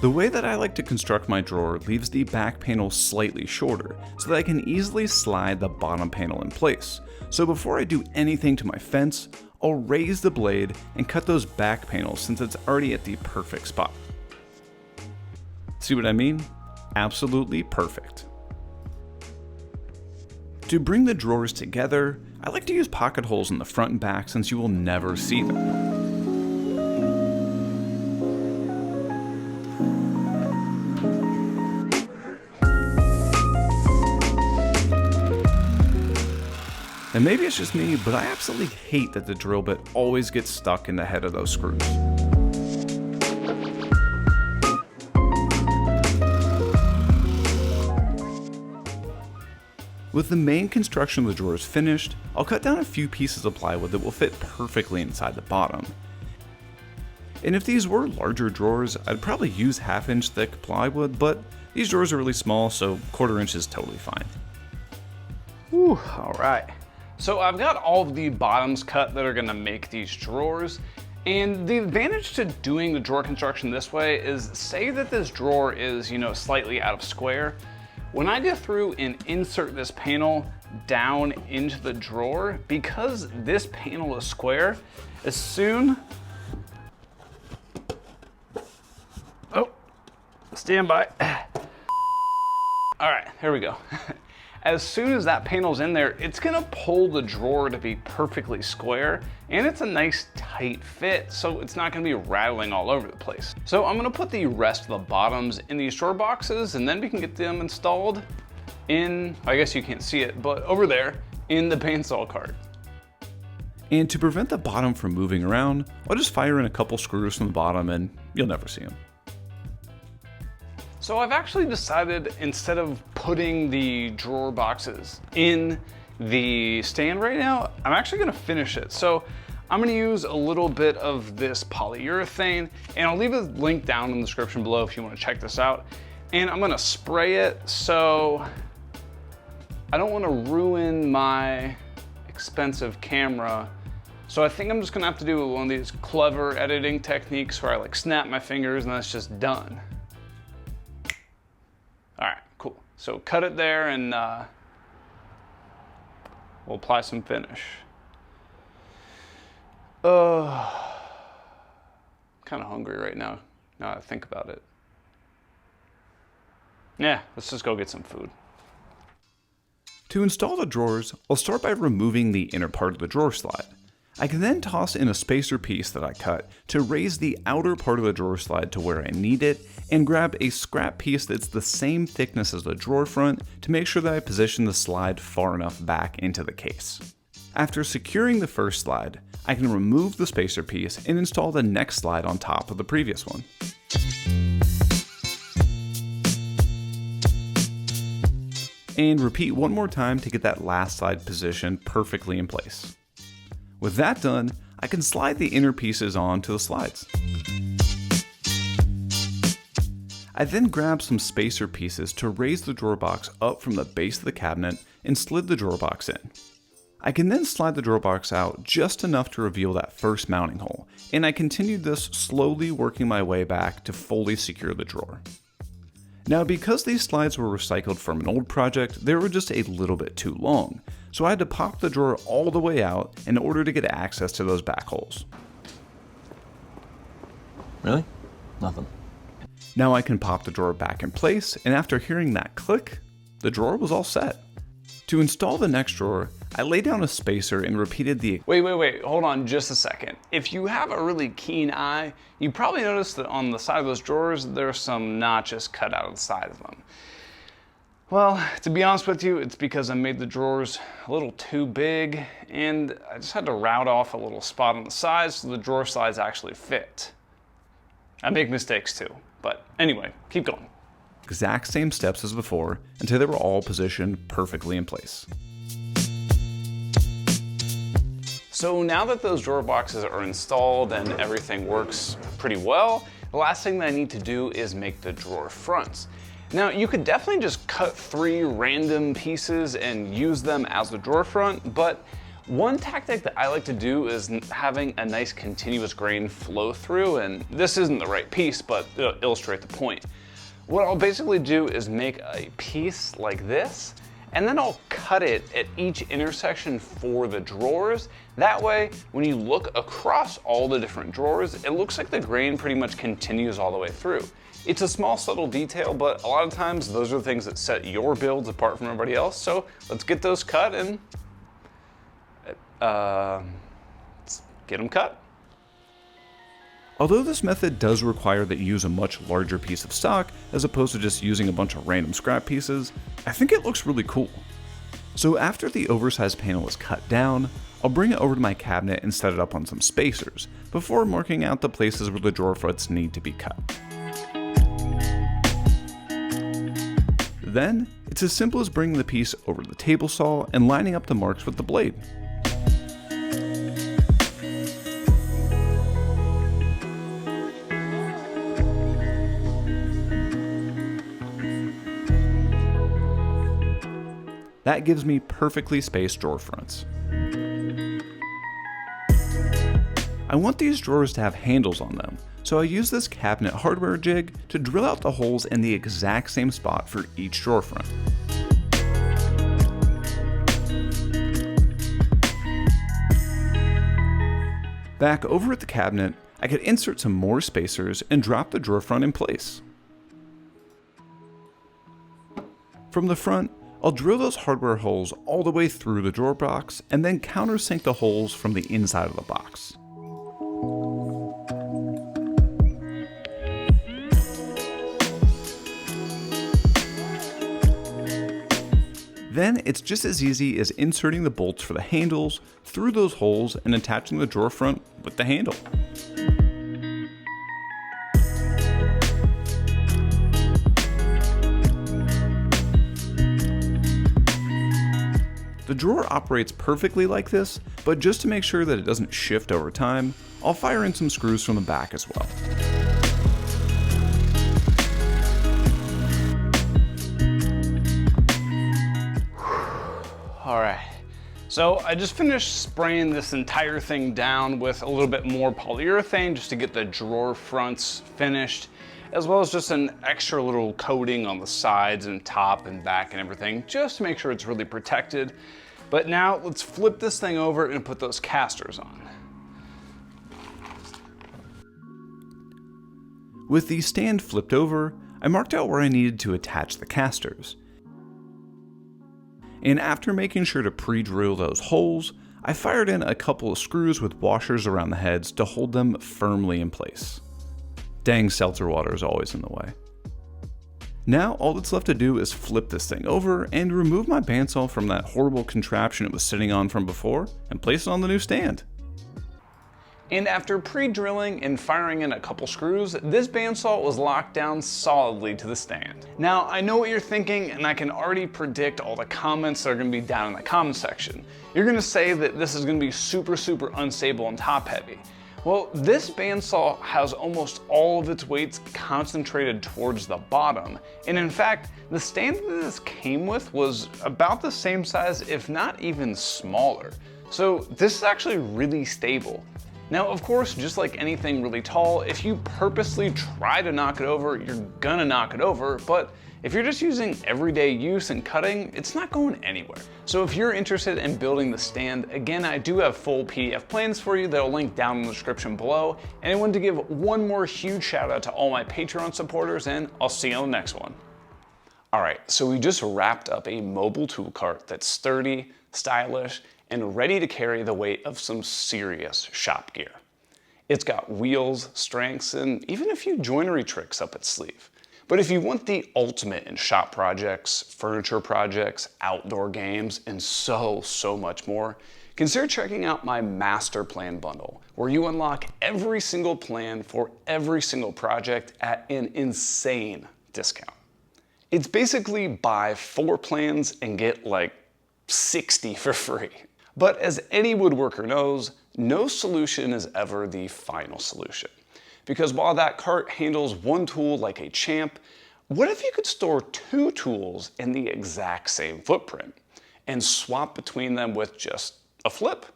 The way that I like to construct my drawer leaves the back panel slightly shorter, so that I can easily slide the bottom panel in place. So before I do anything to my fence, I'll raise the blade and cut those back panels since it's already at the perfect spot. See what I mean? Absolutely perfect. To bring the drawers together, I like to use pocket holes in the front and back since you will never see them. And maybe it's just me, but I absolutely hate that the drill bit always gets stuck in the head of those screws. With the main construction of the drawers finished, I'll cut down a few pieces of plywood that will fit perfectly inside the bottom. And if these were larger drawers, I'd probably use 1/2 inch thick plywood, but these drawers are really small, so 1/4 inch is totally fine. Whew, all right. So I've got all of the bottoms cut that are gonna make these drawers. And the advantage to doing the drawer construction this way is, say that this drawer is, slightly out of square. When I go through and insert this panel down into the drawer, because this panel is square, as soon, stand by. All right, here we go. As soon as that panel's in there, it's gonna pull the drawer to be perfectly square, and it's a nice tight fit, so it's not gonna be rattling all over the place. So I'm gonna put the rest of the bottoms in these drawer boxes, and then we can get them installed in, I guess you can't see it, but over there in the bandsaw cart. And to prevent the bottom from moving around, I'll just fire in a couple screws from the bottom and you'll never see them. So I've actually decided, instead of putting the drawer boxes in the stand right now, I'm actually gonna finish it. So I'm gonna use a little bit of this polyurethane, and I'll leave a link down in the description below if you wanna check this out. And I'm gonna spray it, so I don't wanna ruin my expensive camera. So I think I'm just gonna have to do one of these clever editing techniques where I snap my fingers and that's just done. All right, cool. So cut it there and we'll apply some finish. Kind of hungry right now that I think about it. Yeah, let's just go get some food. To install the drawers, I'll start by removing the inner part of the drawer slide. I can then toss in a spacer piece that I cut to raise the outer part of the drawer slide to where I need it, and grab a scrap piece that's the same thickness as the drawer front to make sure that I position the slide far enough back into the case. After securing the first slide, I can remove the spacer piece and install the next slide on top of the previous one. And repeat one more time to get that last slide positioned perfectly in place. With that done, I can slide the inner pieces onto the slides. I then grabbed some spacer pieces to raise the drawer box up from the base of the cabinet and slid the drawer box in. I can then slide the drawer box out just enough to reveal that first mounting hole, and I continued this, slowly working my way back to fully secure the drawer. Now, because these slides were recycled from an old project, they were just a little bit too long, so I had to pop the drawer all the way out in order to get access to those back holes. Really? Nothing. Now I can pop the drawer back in place, and after hearing that click, the drawer was all set. To install the next drawer, I laid down a spacer and repeated the— Wait, hold on just a second. If you have a really keen eye, you probably noticed that on the side of those drawers, there's some notches cut out of the side of them. Well, to be honest with you, it's because I made the drawers a little too big, and I just had to route off a little spot on the sides so the drawer slides actually fit. I make mistakes too, but anyway, keep going. Exact same steps as before until they were all positioned perfectly in place. So now that those drawer boxes are installed and everything works pretty well, the last thing that I need to do is make the drawer fronts. Now, you could definitely just cut 3 random pieces and use them as the drawer front, but one tactic that I like to do is having a nice continuous grain flow through, and this isn't the right piece, but it'll illustrate the point. What I'll basically do is make a piece like this, and then I'll cut it at each intersection for the drawers. That way, when you look across all the different drawers, it looks like the grain pretty much continues all the way through. It's a small, subtle detail, but a lot of times those are the things that set your builds apart from everybody else. So let's get those cut and let's get them cut. Although this method does require that you use a much larger piece of stock as opposed to just using a bunch of random scrap pieces, I think it looks really cool. So after the oversized panel is cut down, I'll bring it over to my cabinet and set it up on some spacers before marking out the places where the drawer fronts need to be cut. Then, it's as simple as bringing the piece over the table saw and lining up the marks with the blade. That gives me perfectly spaced drawer fronts. I want these drawers to have handles on them, so I use this cabinet hardware jig to drill out the holes in the exact same spot for each drawer front. Back over at the cabinet, I could insert some more spacers and drop the drawer front in place. From the front, I'll drill those hardware holes all the way through the drawer box and then countersink the holes from the inside of the box. Then it's just as easy as inserting the bolts for the handles through those holes and attaching the drawer front with the handle. The drawer operates perfectly like this, but just to make sure that it doesn't shift over time, I'll fire in some screws from the back as well. Alright, so I just finished spraying this entire thing down with a little bit more polyurethane just to get the drawer fronts finished, as well as just an extra little coating on the sides and top and back and everything, just to make sure it's really protected. But now let's flip this thing over and put those casters on. With the stand flipped over, I marked out where I needed to attach the casters. And after making sure to pre-drill those holes, I fired in a couple of screws with washers around the heads to hold them firmly in place. Dang, seltzer water is always in the way. Now all that's left to do is flip this thing over and remove my bandsaw from that horrible contraption it was sitting on from before and place it on the new stand. And after pre-drilling and firing in a couple screws, this bandsaw was locked down solidly to the stand. Now, I know what you're thinking, and I can already predict all the comments that are gonna be down in the comment section. You're gonna say that this is gonna be super unstable and top heavy. Well, this bandsaw has almost all of its weights concentrated towards the bottom. And in fact, the stand that this came with was about the same size, if not even smaller. So this is actually really stable. Now, of course, just like anything really tall, if you purposely try to knock it over, you're gonna knock it over, but if you're just using everyday use and cutting, it's not going anywhere. So if you're interested in building the stand, again, I do have full PDF plans for you that I'll link down in the description below. And I wanted to give one more huge shout out to all my Patreon supporters, and I'll see you on the next one. All right, so we just wrapped up a mobile tool cart that's sturdy, stylish, and ready to carry the weight of some serious shop gear. It's got wheels, strengths, and even a few joinery tricks up its sleeve. But if you want the ultimate in shop projects, furniture projects, outdoor games, and so much more, consider checking out my Master Plan Bundle, where you unlock every single plan for every single project at an insane discount. It's basically buy 4 plans and get like 60 for free. But as any woodworker knows, no solution is ever the final solution. Because while that cart handles one tool like a champ, what if you could store 2 tools in the exact same footprint and swap between them with just a flip?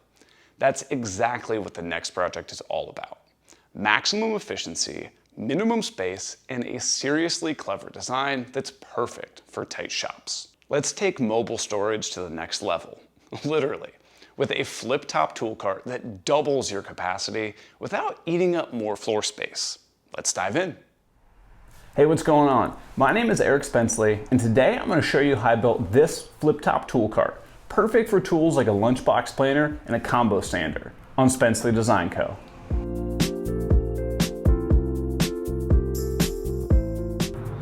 That's exactly what the next project is all about. Maximum efficiency, minimum space, and a seriously clever design that's perfect for tight shops. Let's take mobile storage to the next level, literally, with a flip-top tool cart that doubles your capacity without eating up more floor space. Let's dive in. Hey, what's going on? My name is Eric Spencley, and today I'm going to show you how I built this flip-top tool cart, perfect for tools like a lunchbox planer and a combo sander, on Spencley Design Co.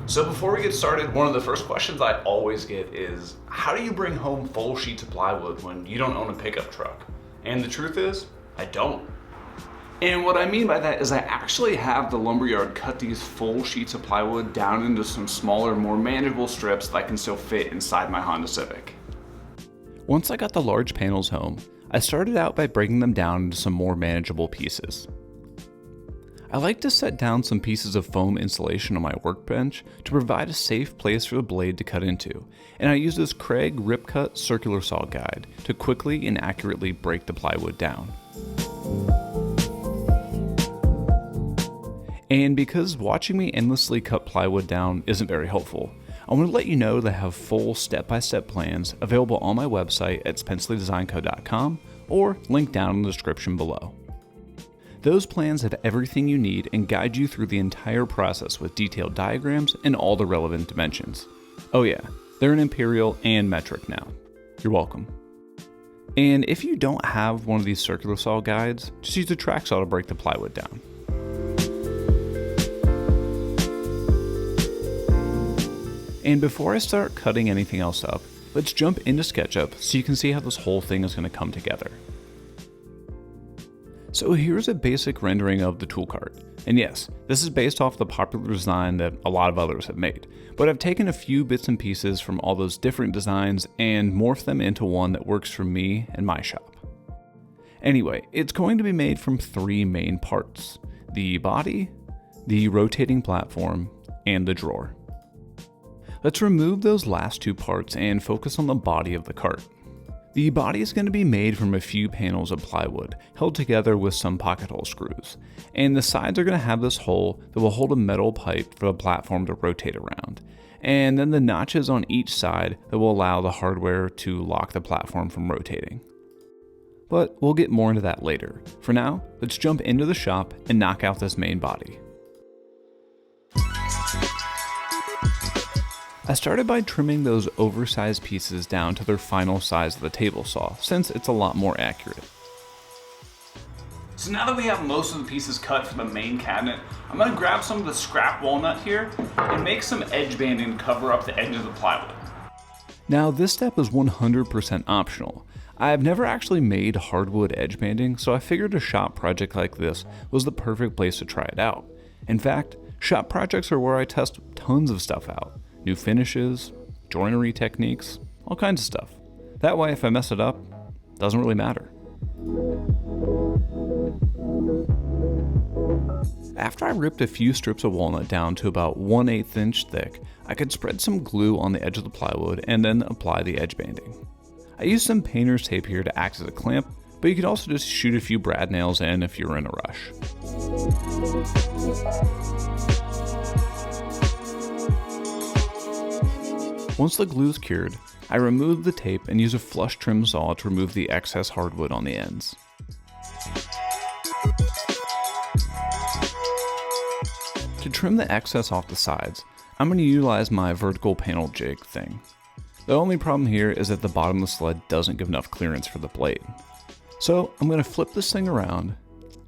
So before we get started, one of the first questions I always get is, how do you bring home full sheets of plywood when you don't own a pickup truck? And the truth is, I don't. And what I mean by that is I actually have the lumberyard cut these full sheets of plywood down into some smaller, more manageable strips that I can still fit inside my Honda Civic. Once I got the large panels home, I started out by breaking them down into some more manageable pieces. I like to set down some pieces of foam insulation on my workbench to provide a safe place for the blade to cut into, and I use this Craig Ripcut circular saw guide to quickly and accurately break the plywood down. And because watching me endlessly cut plywood down isn't very helpful, I want to let you know that I have full step-by-step plans available on my website at SpencleyDesignCo.com or linked down in the description below. Those plans have everything you need and guide you through the entire process with detailed diagrams and all the relevant dimensions. Oh yeah, they're in imperial and metric now. You're welcome. And if you don't have one of these circular saw guides, just use a track saw to break the plywood down. And before I start cutting anything else up, let's jump into SketchUp so you can see how this whole thing is going to come together. So here's a basic rendering of the tool cart. And yes, this is based off the popular design that a lot of others have made, but I've taken a few bits and pieces from all those different designs and morphed them into one that works for me and my shop. Anyway, it's going to be made from 3 main parts: the body, the rotating platform, and the drawer. Let's remove those last 2 parts and focus on the body of the cart. The body is going to be made from a few panels of plywood held together with some pocket hole screws, and the sides are going to have this hole that will hold a metal pipe for the platform to rotate around, and then the notches on each side that will allow the hardware to lock the platform from rotating. But we'll get more into that later. For now, let's jump into the shop and knock out this main body. I started by trimming those oversized pieces down to their final size of the table saw, since it's a lot more accurate. So now that we have most of the pieces cut for the main cabinet, I'm going to grab some of the scrap walnut here and make some edge banding to cover up the edge of the plywood. Now this step is 100% optional. I've never actually made hardwood edge banding, so I figured a shop project like this was the perfect place to try it out. In fact, shop projects are where I test tons of stuff out. New finishes, joinery techniques, all kinds of stuff. That way, if I mess it up, it doesn't really matter. After I ripped a few strips of walnut down to about 1/8 inch thick, I could spread some glue on the edge of the plywood and then apply the edge banding. I used some painter's tape here to act as a clamp, but you could also just shoot a few brad nails in if you're in a rush. Once the glue is cured, I removed the tape and used a flush trim saw to remove the excess hardwood on the ends. To trim the excess off the sides, I'm going to utilize my vertical panel jig thing. The only problem here is that the bottom of the sled doesn't give enough clearance for the blade. So I'm going to flip this thing around,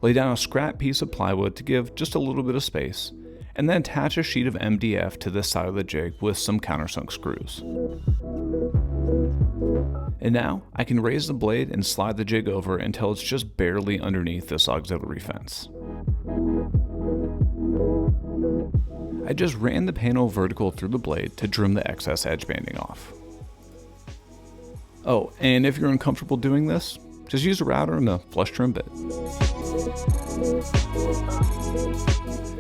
lay down a scrap piece of plywood to give just a little bit of space, and then attach a sheet of MDF to this side of the jig with some countersunk screws. And now I can raise the blade and slide the jig over until it's just barely underneath this auxiliary fence. I just ran the panel vertical through the blade to trim the excess edge banding off. Oh, and if you're uncomfortable doing this, just use a router and a flush trim bit.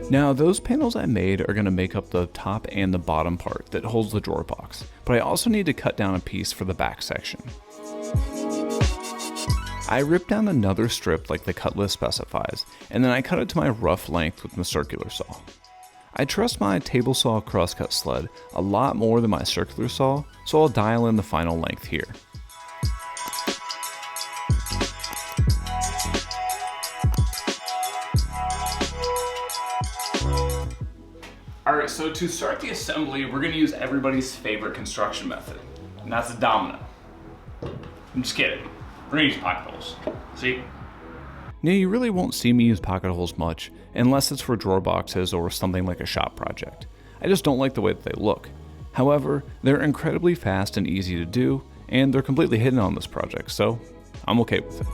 Now those panels I made are going to make up the top and the bottom part that holds the drawer box, but I also need to cut down a piece for the back section. I ripped down another strip like the cut list specifies, and then I cut it to my rough length with the circular saw. I trust my table saw Crosscut Sled a lot more than my circular saw, so I'll dial in the final length here. Alright, so to start the assembly, we're going to use everybody's favorite construction method, and that's a domino. I'm just kidding. We're going to use pocket holes. See? Now you really won't see me use pocket holes much, unless it's for drawer boxes or something like a shop project. I just don't like the way that they look. However, they're incredibly fast and easy to do, and they're completely hidden on this project, so I'm okay with it.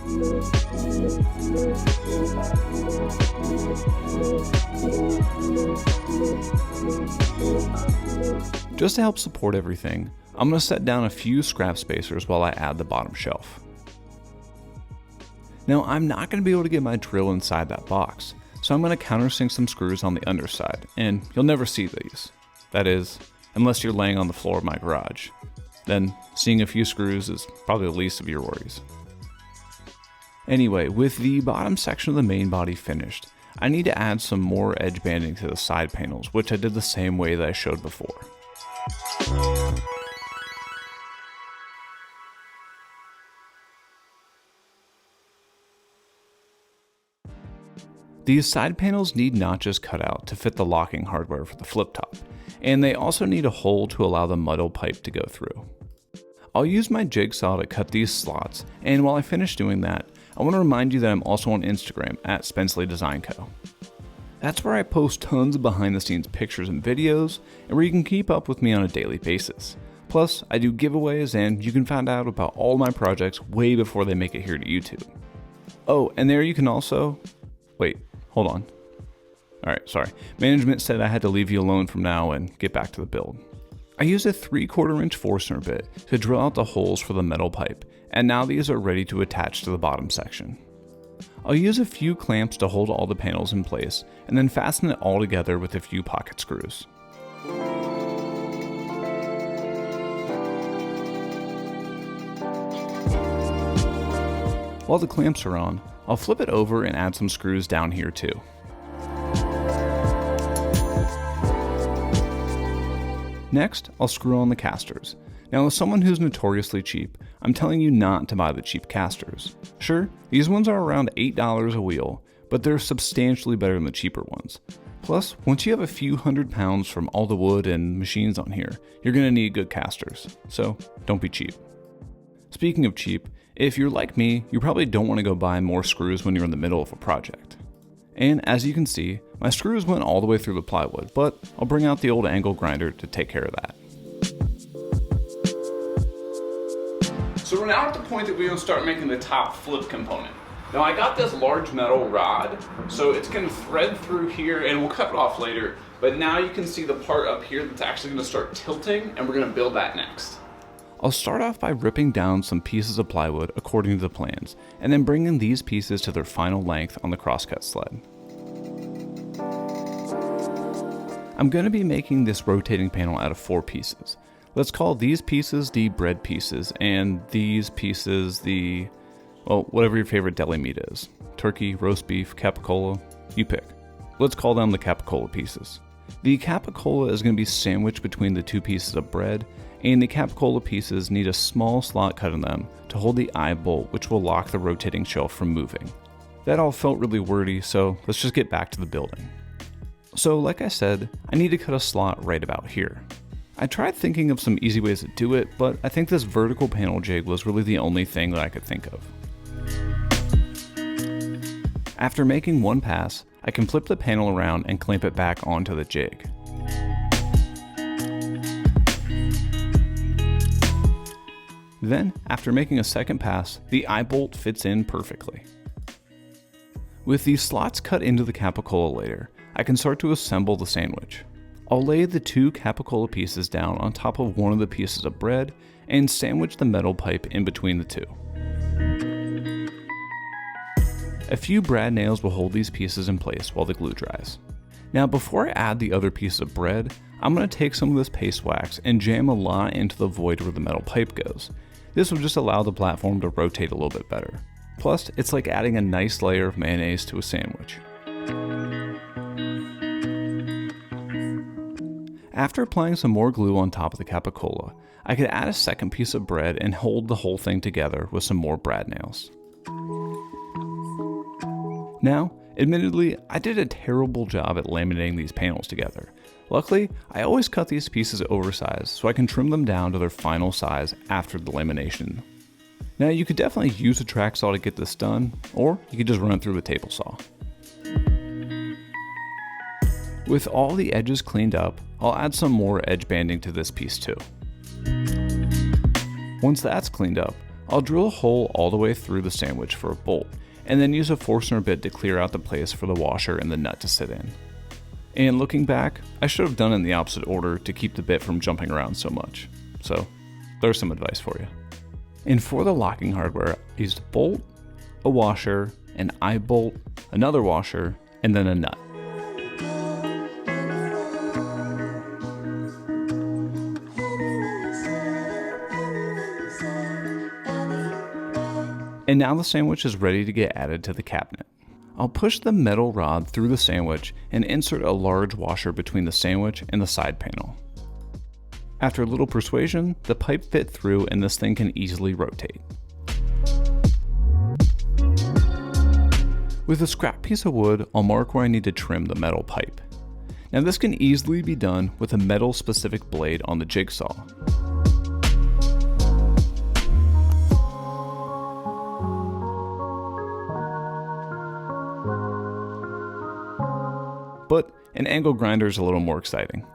Just to help support everything, I'm going to set down a few scrap spacers while I add the bottom shelf. Now I'm not going to be able to get my drill inside that box, so I'm going to countersink some screws on the underside, and you'll never see these. That is, unless you're laying on the floor of my garage. Then seeing a few screws is probably the least of your worries. Anyway, with the bottom section of the main body finished, I need to add some more edge banding to the side panels, which I did the same way that I showed before. These side panels need notches cut out to fit the locking hardware for the flip top, and they also need a hole to allow the muddle pipe to go through. I'll use my jigsaw to cut these slots, and while I finish doing that, I want to remind you that I'm also on Instagram at Spencley Design Co. That's where I post tons of behind the scenes pictures and videos, and where you can keep up with me on a daily basis. Plus, I do giveaways, and you can find out about all my projects way before they make it here to YouTube. Oh, and there you can also... Wait, hold on. Alright, sorry. Management said I had to leave you alone from now and get back to the build. I used a 3/4 inch Forstner bit to drill out the holes for the metal pipe, and now these are ready to attach to the bottom section. I'll use a few clamps to hold all the panels in place, and then fasten it all together with a few pocket screws. While the clamps are on, I'll flip it over and add some screws down here too. Next, I'll screw on the casters. Now, as someone who's notoriously cheap, I'm telling you not to buy the cheap casters. Sure, these ones are around $8 a wheel, but they're substantially better than the cheaper ones. Plus, once you have a few £100 from all the wood and machines on here, you're going to need good casters, so don't be cheap. Speaking of cheap, if you're like me, you probably don't want to go buy more screws when you're in the middle of a project. And as you can see, my screws went all the way through the plywood, but I'll bring out the old angle grinder to take care of that. So we're now at the point that we're going to start making the top flip component. Now I got this large metal rod, so it's going to thread through here, and we'll cut it off later, but now you can see the part up here that's actually going to start tilting, and we're going to build that next. I'll start off by ripping down some pieces of plywood according to the plans, and then bringing these pieces to their final length on the Crosscut Sled. I'm going to be making this rotating panel out of 4 pieces. Let's call these pieces the bread pieces, and these pieces the, well, whatever your favorite deli meat is. Turkey, roast beef, capicola, you pick. Let's call them the capicola pieces. The capicola is going to be sandwiched between the 2 pieces of bread, and the capicola pieces need a small slot cut in them to hold the eye bolt, which will lock the rotating shelf from moving. That all felt really wordy, so let's just get back to the building. So like I said, I need to cut a slot right about here. I tried thinking of some easy ways to do it, but I think this vertical panel jig was really the only thing that I could think of. After making one pass, I can flip the panel around and clamp it back onto the jig. Then, after making a second pass, the eye bolt fits in perfectly. With these slots cut into the capicola later, I can start to assemble the sandwich. I'll lay the 2 capicola pieces down on top of one of the pieces of bread and sandwich the metal pipe in between the 2. A few brad nails will hold these pieces in place while the glue dries. Now before I add the other piece of bread, I'm going to take some of this paste wax and jam a lot into the void where the metal pipe goes. This will just allow the platform to rotate a little bit better. Plus, it's like adding a nice layer of mayonnaise to a sandwich. After applying some more glue on top of the capicola, I could add a second piece of bread and hold the whole thing together with some more brad nails. Now, admittedly, I did a terrible job at laminating these panels together. Luckily, I always cut these pieces oversized so I can trim them down to their final size after the lamination. Now you could definitely use a track saw to get this done, or you could just run it through a table saw. With all the edges cleaned up, I'll add some more edge banding to this piece too. Once that's cleaned up, I'll drill a hole all the way through the sandwich for a bolt, and then use a Forstner bit to clear out the place for the washer and the nut to sit in. And looking back, I should have done it in the opposite order to keep the bit from jumping around so much. So, there's some advice for you. And for the locking hardware, I used a bolt, a washer, an eye bolt, another washer, and then a nut. And now the sandwich is ready to get added to the cabinet. I'll push the metal rod through the sandwich and insert a large washer between the sandwich and the side panel. After a little persuasion, the pipe fit through and this thing can easily rotate. With a scrap piece of wood, I'll mark where I need to trim the metal pipe. Now this can easily be done with a metal specific blade on the jigsaw. But an angle grinder is a little more exciting.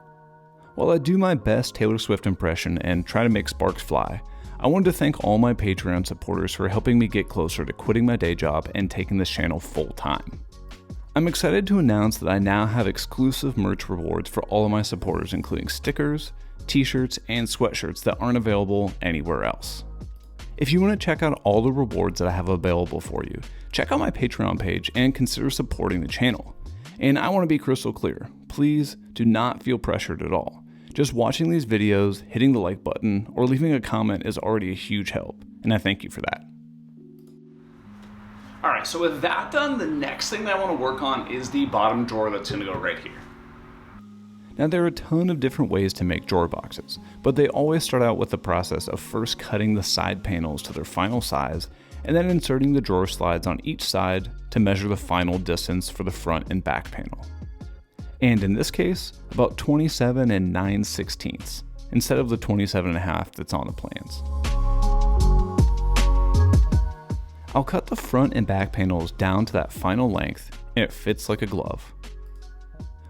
While I do my best Taylor Swift impression and try to make sparks fly, I wanted to thank all my Patreon supporters for helping me get closer to quitting my day job and taking this channel full time. I'm excited to announce that I now have exclusive merch rewards for all of my supporters, including stickers, t-shirts, and sweatshirts that aren't available anywhere else. If you want to check out all the rewards that I have available for you, check out my Patreon page and consider supporting the channel. And I want to be crystal clear, please do not feel pressured at all. Just watching these videos, hitting the like button, or leaving a comment is already a huge help, and I thank you for that. Alright, so with that done, the next thing that I want to work on is the bottom drawer that's going to go right here. Now there are a ton of different ways to make drawer boxes, but they always start out with the process of first cutting the side panels to their final size, and then inserting the drawer slides on each side to measure the final distance for the front and back panel. And in this case, about 27 9/16 instead of the 27.5 that's on the plans. I'll cut the front and back panels down to that final length, and it fits like a glove.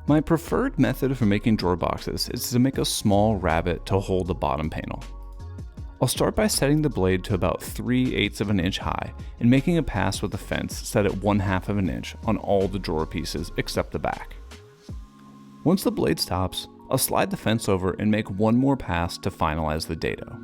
My preferred method for making drawer boxes is to make a small rabbet to hold the bottom panel. I'll start by setting the blade to about 3/8 of an inch high and making a pass with the fence set at 1/2 of an inch on all the drawer pieces except the back. Once the blade stops, I'll slide the fence over and make one more pass to finalize the dado.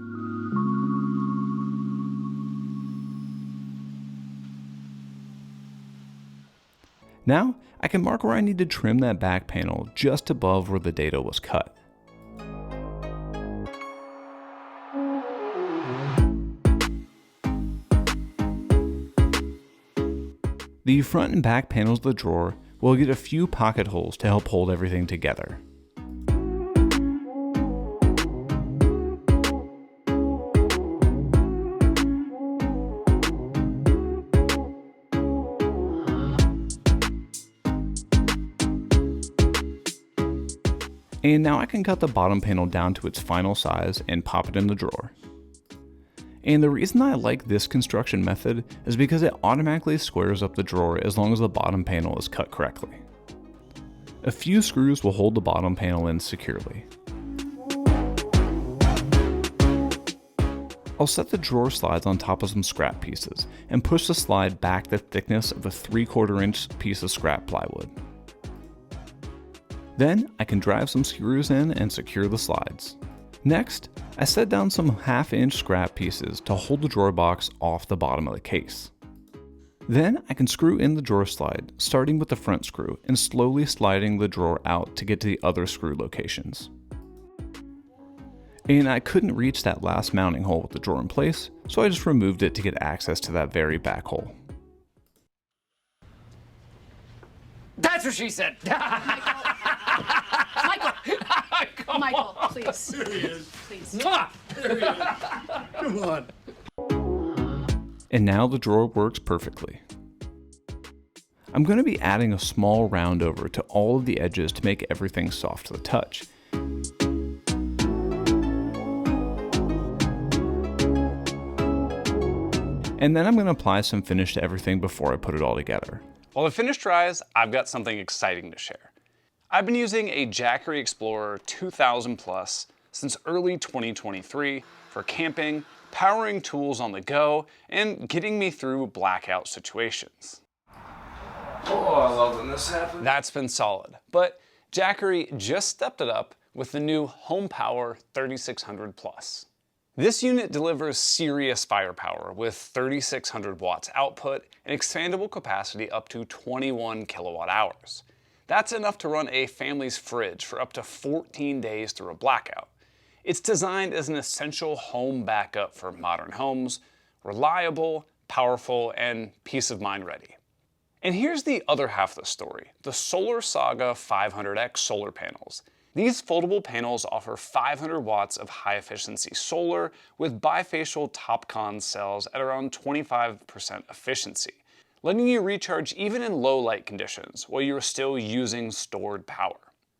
Now, I can mark where I need to trim that back panel just above where the dado was cut. The front and back panels of the drawer will get a few pocket holes to help hold everything together. And now I can cut the bottom panel down to its final size and pop it in the drawer. And the reason I like this construction method is because it automatically squares up the drawer as long as the bottom panel is cut correctly. A few screws will hold the bottom panel in securely. I'll set the drawer slides on top of some scrap pieces and push the slide back the thickness of a 3/4 inch piece of scrap plywood. Then I can drive some screws in and secure the slides. Next, I set down some 1/2 inch scrap pieces to hold the drawer box off the bottom of the case. Then I can screw in the drawer slide, starting with the front screw and slowly sliding the drawer out to get to the other screw locations. And I couldn't reach that last mounting hole with the drawer in place, so I just removed it to get access to that very back hole. That's what she said. Michael, please. There he is. Please. Mwah! Come on. And now the drawer works perfectly. I'm going to be adding a small round over to all of the edges to make everything soft to the touch. And then I'm going to apply some finish to everything before I put it all together. While the finish dries, I've got something exciting to share. I've been using a Jackery Explorer 2000 Plus since early 2023 for camping, powering tools on the go, and getting me through blackout situations. Oh, I love when this happens. That's been solid, but Jackery just stepped it up with the new HomePower 3600 Plus. This unit delivers serious firepower with 3600 watts output and expandable capacity up to 21 kilowatt hours. That's enough to run a family's fridge for up to 14 days through a blackout. It's designed as an essential home backup for modern homes, reliable, powerful, and peace of mind ready. And here's the other half of the story, the Solar Saga 500X solar panels. These foldable panels offer 500 watts of high-efficiency solar with bifacial TOPCon cells at around 25% efficiency, letting you recharge even in low light conditions while you're still using stored power.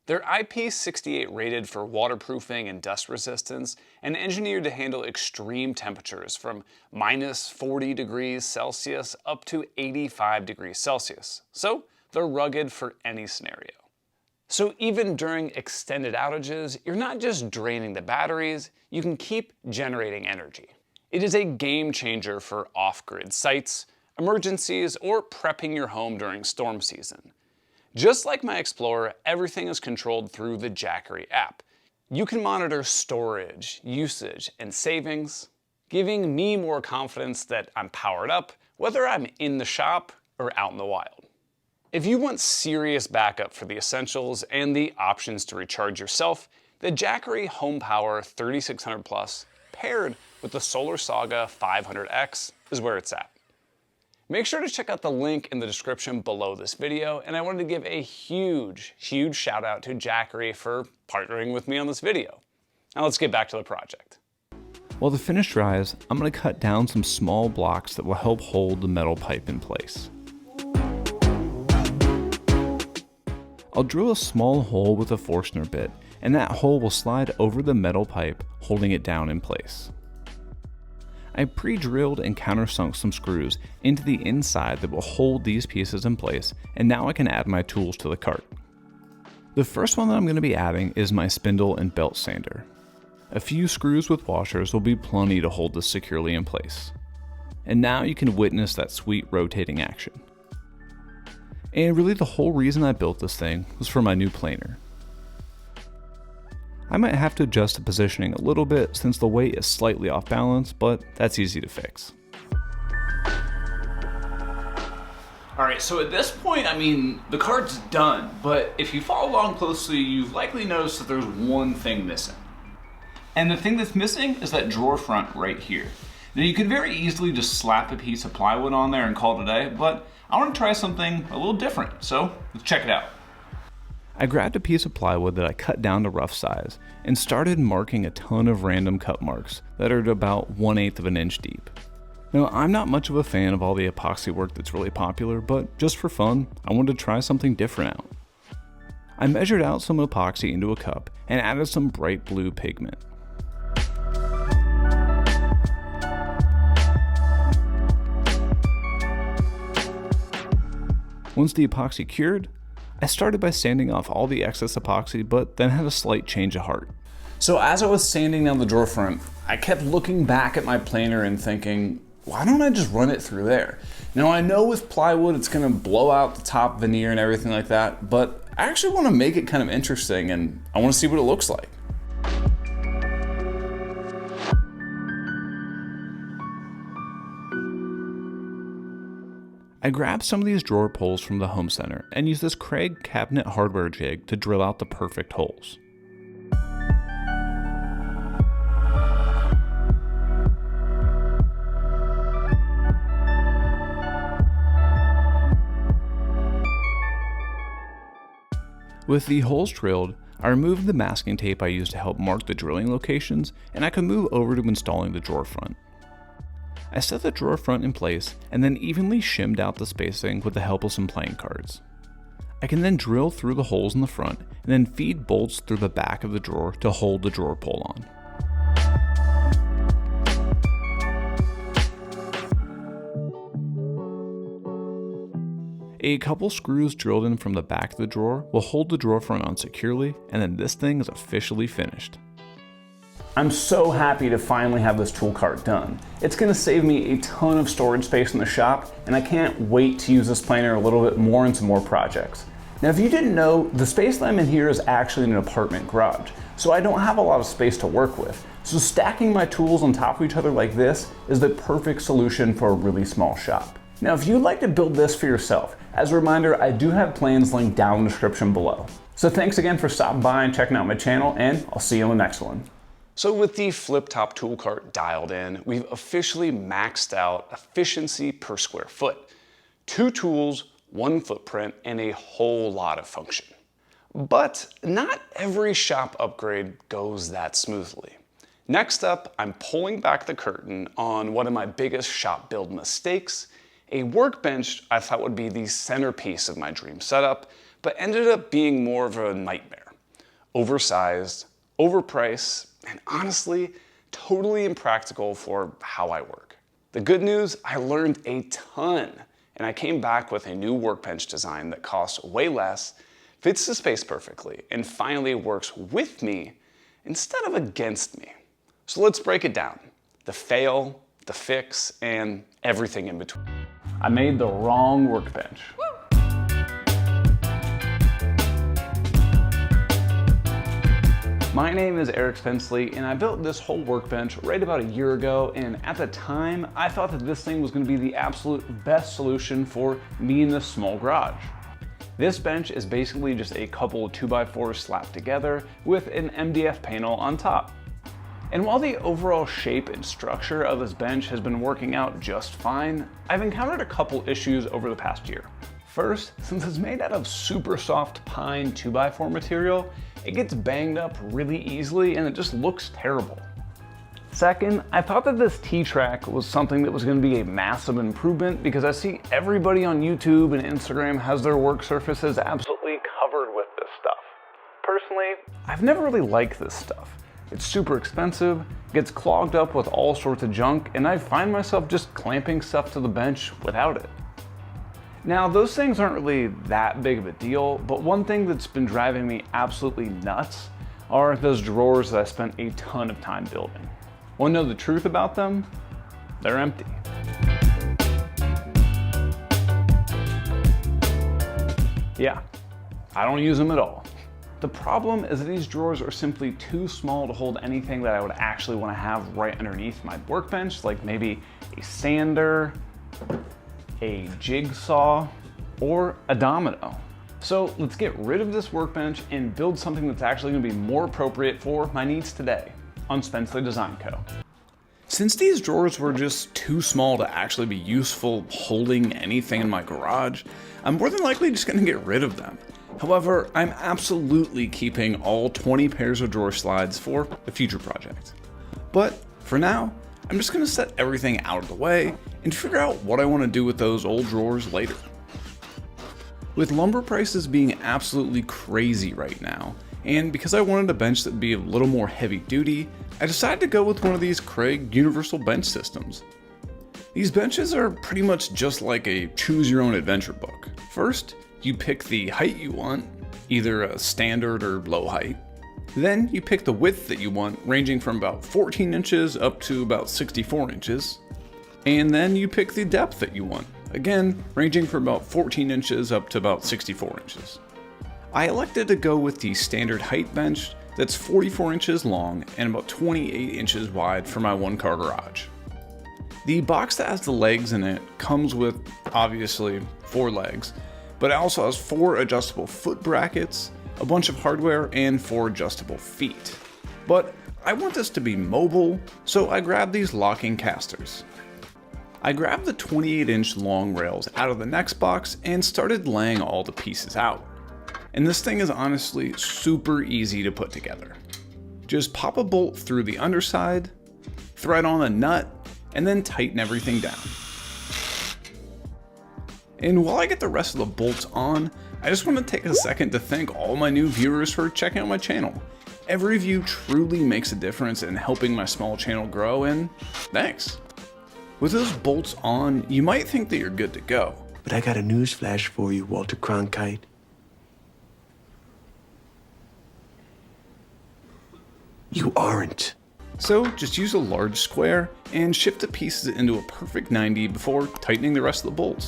They're IP68 rated for waterproofing and dust resistance and engineered to handle extreme temperatures from minus 40 degrees Celsius up to 85 degrees Celsius, so they're rugged for any scenario. So even during extended outages, you're not just draining the batteries, you can keep generating energy. It is a game changer for off-grid sites, emergencies, or prepping your home during storm season. Just like my Explorer, everything is controlled through the Jackery app. You can monitor storage, usage, and savings, giving me more confidence that I'm powered up, whether I'm in the shop or out in the wild. If you want serious backup for the essentials and the options to recharge yourself, the Jackery HomePower 3600 Plus paired with the Solar Saga 500X is where it's at. Make sure to check out the link in the description below this video, and I wanted to give a huge shout out to Jackery for partnering with me on this video. Now let's get back to the project. While the finish dries, I'm going to cut down some small blocks that will help hold the metal pipe in place. I'll drill a small hole with a Forstner bit, and that hole will slide over the metal pipe, holding it down in place. I pre-drilled and countersunk some screws into the inside that will hold these pieces in place, and now I can add my tools to the cart. The first one that I'm going to be adding is my spindle and belt sander. A few screws with washers will be plenty to hold this securely in place. And now you can witness that sweet rotating action. And really the whole reason I built this thing was for my new planer. I might have to adjust the positioning a little bit since the weight is slightly off balance, but that's easy to fix. Alright, so at this point, the cart's done, but if you follow along closely, you've likely noticed that there's one thing missing. And the thing that's missing is that drawer front right here. Now you could very easily just slap a piece of plywood on there and call it a day, but I want to try something a little different, so let's check it out. I grabbed a piece of plywood that I cut down to rough size and started marking a ton of random cut marks that are about 1/8 of an inch deep. Now, I'm not much of a fan of all the epoxy work that's really popular, but just for fun, I wanted to try something different out. I measured out some epoxy into a cup and added some bright blue pigment. Once the epoxy cured, I started by sanding off all the excess epoxy, but then had a slight change of heart. So as I was sanding down the drawer front, I kept looking back at my planer and thinking, why don't I just run it through there? Now I know with plywood it's gonna blow out the top veneer and everything like that, but I actually wanna make it kind of interesting and I wanna see what it looks like. I grabbed some of these drawer pulls from the home center and used this Craig cabinet hardware jig to drill out the perfect holes. With the holes drilled, I removed the masking tape I used to help mark the drilling locations, and I could move over to installing the drawer front. I set the drawer front in place and then evenly shimmed out the spacing with the help of some playing cards. I can then drill through the holes in the front and then feed bolts through the back of the drawer to hold the drawer pull on. A couple screws drilled in from the back of the drawer will hold the drawer front on securely, and then this thing is officially finished. I'm so happy to finally have this tool cart done. It's gonna save me a ton of storage space in the shop, and I can't wait to use this planner a little bit more in some more projects. Now, if you didn't know, the space that I'm in here is actually an apartment garage, so I don't have a lot of space to work with. So stacking my tools on top of each other like this is the perfect solution for a really small shop. Now, if you'd like to build this for yourself, as a reminder, I do have plans linked down in the description below. So thanks again for stopping by and checking out my channel, and I'll see you in the next one. So with the flip top tool cart dialed in, we've officially maxed out efficiency per square foot. 2 tools, 1 footprint, and a whole lot of function. But not every shop upgrade goes that smoothly. Next up, I'm pulling back the curtain on one of my biggest shop build mistakes, a workbench I thought would be the centerpiece of my dream setup, but ended up being more of a nightmare. Oversized, overpriced, and honestly, totally impractical for how I work. The good news, I learned a ton, and I came back with a new workbench design that costs way less, fits the space perfectly, and finally works with me instead of against me. So let's break it down. The fail, the fix, and everything in between. I made the wrong workbench. My name is Eric Spencley, and I built this whole workbench right about a year ago, and at the time, I thought that this thing was gonna be the absolute best solution for me in this small garage. This bench is basically just a couple of 2x4s slapped together with an MDF panel on top. And while the overall shape and structure of this bench has been working out just fine, I've encountered a couple issues over the past year. First, since it's made out of super soft pine 2x4 material, it gets banged up really easily and it just looks terrible. Second, I thought that this T-track was something that was going to be a massive improvement because I see everybody on YouTube and Instagram has their work surfaces absolutely covered with this stuff. Personally, I've never really liked this stuff. It's super expensive, gets clogged up with all sorts of junk, and I find myself just clamping stuff to the bench without it. Now, those things aren't really that big of a deal, but one thing that's been driving me absolutely nuts are those drawers that I spent a ton of time building. Want to know the truth about them? They're empty. Yeah, I don't use them at all. The problem is that these drawers are simply too small to hold anything that I would actually want to have right underneath my workbench, like maybe a sander, a jigsaw, or a domino. So let's get rid of this workbench and build something that's actually going to be more appropriate for my needs today on Spencley Design Co. Since these drawers were just too small to actually be useful holding anything in my garage, I'm more than likely just going to get rid of them. However, I'm absolutely keeping all 20 pairs of drawer slides for a future project. But for now, I'm just going to set everything out of the way and figure out what I want to do with those old drawers later. With lumber prices being absolutely crazy right now, and because I wanted a bench that would be a little more heavy duty, I decided to go with one of these Craig universal bench systems. These benches are pretty much just like a choose your own adventure book. First, you pick the height you want, either a standard or low height. Then you pick the width that you want, ranging from about 14 inches up to about 64 inches. And then you pick the depth that you want, again, ranging from about 14 inches up to about 64 inches. I elected to go with the standard height bench that's 44 inches long and about 28 inches wide for my one-car garage. The box that has the legs in it comes with, obviously, 4 legs, but it also has 4 adjustable foot brackets, a bunch of hardware, and 4 adjustable feet. But I want this to be mobile, so I grabbed these locking casters. I grabbed the 28-inch long rails out of the next box and started laying all the pieces out. And this thing is honestly super easy to put together. Just pop a bolt through the underside, thread on a nut, and then tighten everything down. And while I get the rest of the bolts on, I just want to take a second to thank all my new viewers for checking out my channel. Every view truly makes a difference in helping my small channel grow, and thanks. With those bolts on, you might think that you're good to go. But I got a news flash for you, Walter Cronkite. You aren't. So just use a large square and shift the pieces into a perfect 90 before tightening the rest of the bolts.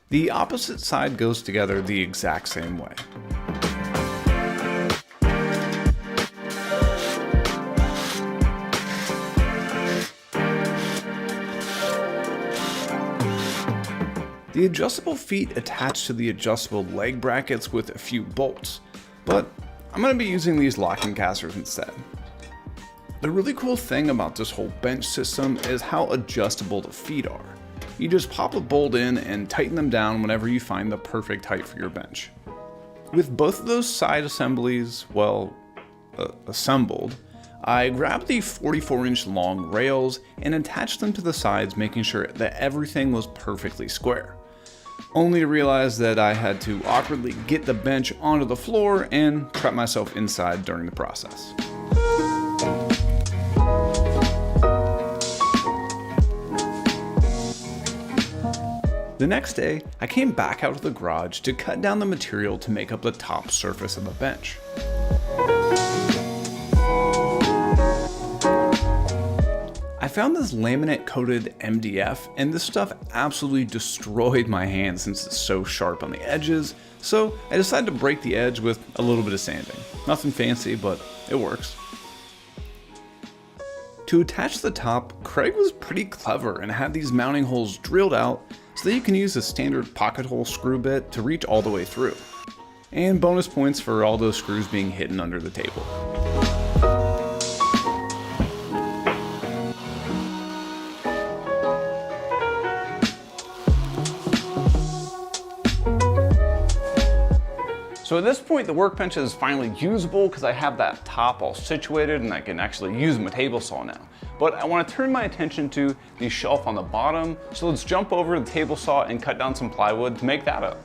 The opposite side goes together the exact same way. The adjustable feet attach to the adjustable leg brackets with a few bolts, but I'm going to be using these locking casters instead. The really cool thing about this whole bench system is how adjustable the feet are. You just pop a bolt in and tighten them down whenever you find the perfect height for your bench. With both of those side assemblies, assembled, I grabbed the 44-inch long rails and attached them to the sides, making sure that everything was perfectly square. Only to realize that I had to awkwardly get the bench onto the floor and trap myself inside during the process. The next day, I came back out of the garage to cut down the material to make up the top surface of the bench. I found this laminate coated MDF, and this stuff absolutely destroyed my hand since it's so sharp on the edges, so I decided to break the edge with a little bit of sanding. Nothing fancy, but it works. To attach the top, Craig was pretty clever and had these mounting holes drilled out so that you can use a standard pocket hole screw bit to reach all the way through. And bonus points for all those screws being hidden under the table. So at this point, the workbench is finally usable because I have that top all situated and I can actually use my table saw now. But I want to turn my attention to the shelf on the bottom, so let's jump over the table saw and cut down some plywood to make that up.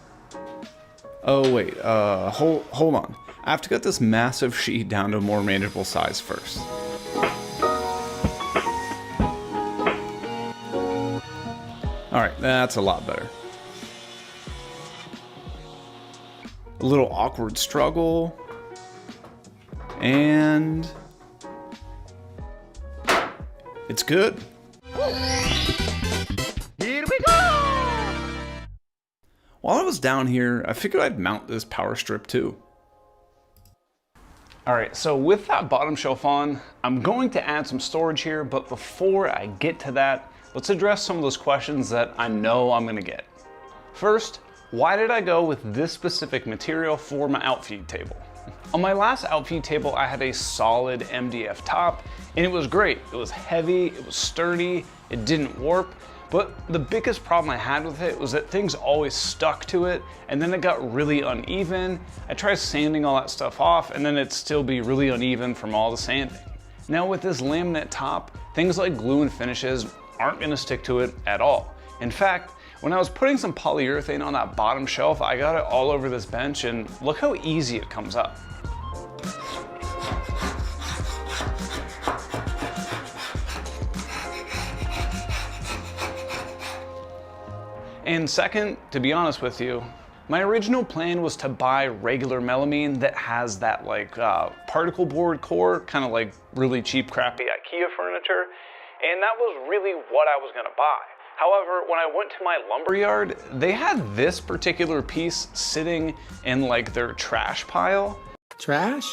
Oh wait, hold on. I have to cut this massive sheet down to a more manageable size first. Alright, that's a lot better. A little awkward struggle, and it's good. Here we go! While I was down here, I figured I'd mount this power strip too. All right, so with that bottom shelf on, I'm going to add some storage here, but before I get to that, let's address some of those questions that I know I'm gonna get. First, why did I go with this specific material for my outfeed table? On my last outfeed table, I had a solid MDF top, and it was great. It was heavy, it was sturdy, it didn't warp, but the biggest problem I had with it was that things always stuck to it, and then it got really uneven. I tried sanding all that stuff off, and then it'd still be really uneven from all the sanding. Now with this laminate top, things like glue and finishes aren't gonna stick to it at all. In fact, when I was putting some polyurethane on that bottom shelf, I got it all over this bench, and look how easy it comes up. And second, to be honest with you, my original plan was to buy regular melamine that has that particle board core, kind of like really cheap, crappy IKEA furniture, and that was really what I was gonna buy. However, when I went to my lumber yard, they had this particular piece sitting in like their trash pile. Trash?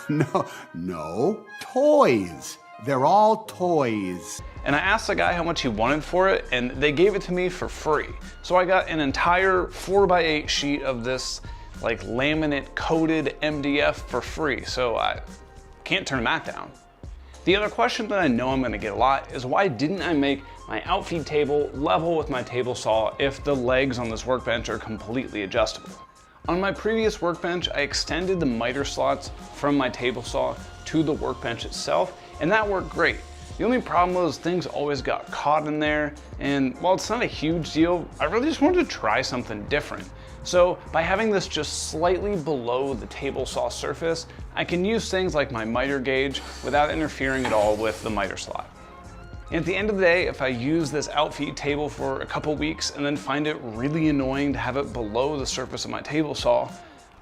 No, toys. They're all toys. And I asked the guy how much he wanted for it, and they gave it to me for free. So I got an entire 4x8 sheet of this like laminate coated MDF for free, so I can't turn that down. The other question that I know I'm gonna get a lot is why didn't I make my outfeed table level with my table saw if the legs on this workbench are completely adjustable? On my previous workbench, I extended the miter slots from my table saw to the workbench itself, and that worked great. The only problem was things always got caught in there, and while it's not a huge deal, I really just wanted to try something different. So by having this just slightly below the table saw surface, I can use things like my miter gauge without interfering at all with the miter slot. And at the end of the day, if I use this outfeed table for a couple weeks and then find it really annoying to have it below the surface of my table saw,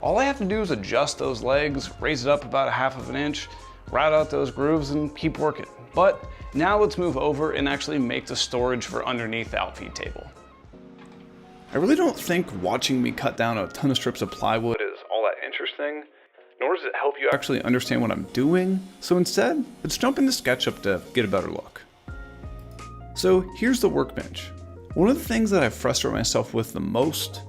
all I have to do is adjust those legs, raise it up about 1/2 inch, route out those grooves and keep working. But now let's move over and actually make the storage for underneath the outfeed table. I really don't think watching me cut down a ton of strips of plywood is all that interesting, nor does it help you actually understand what I'm doing. So instead, let's jump into SketchUp to get a better look. So here's the workbench. One of the things that I frustrate myself with the most,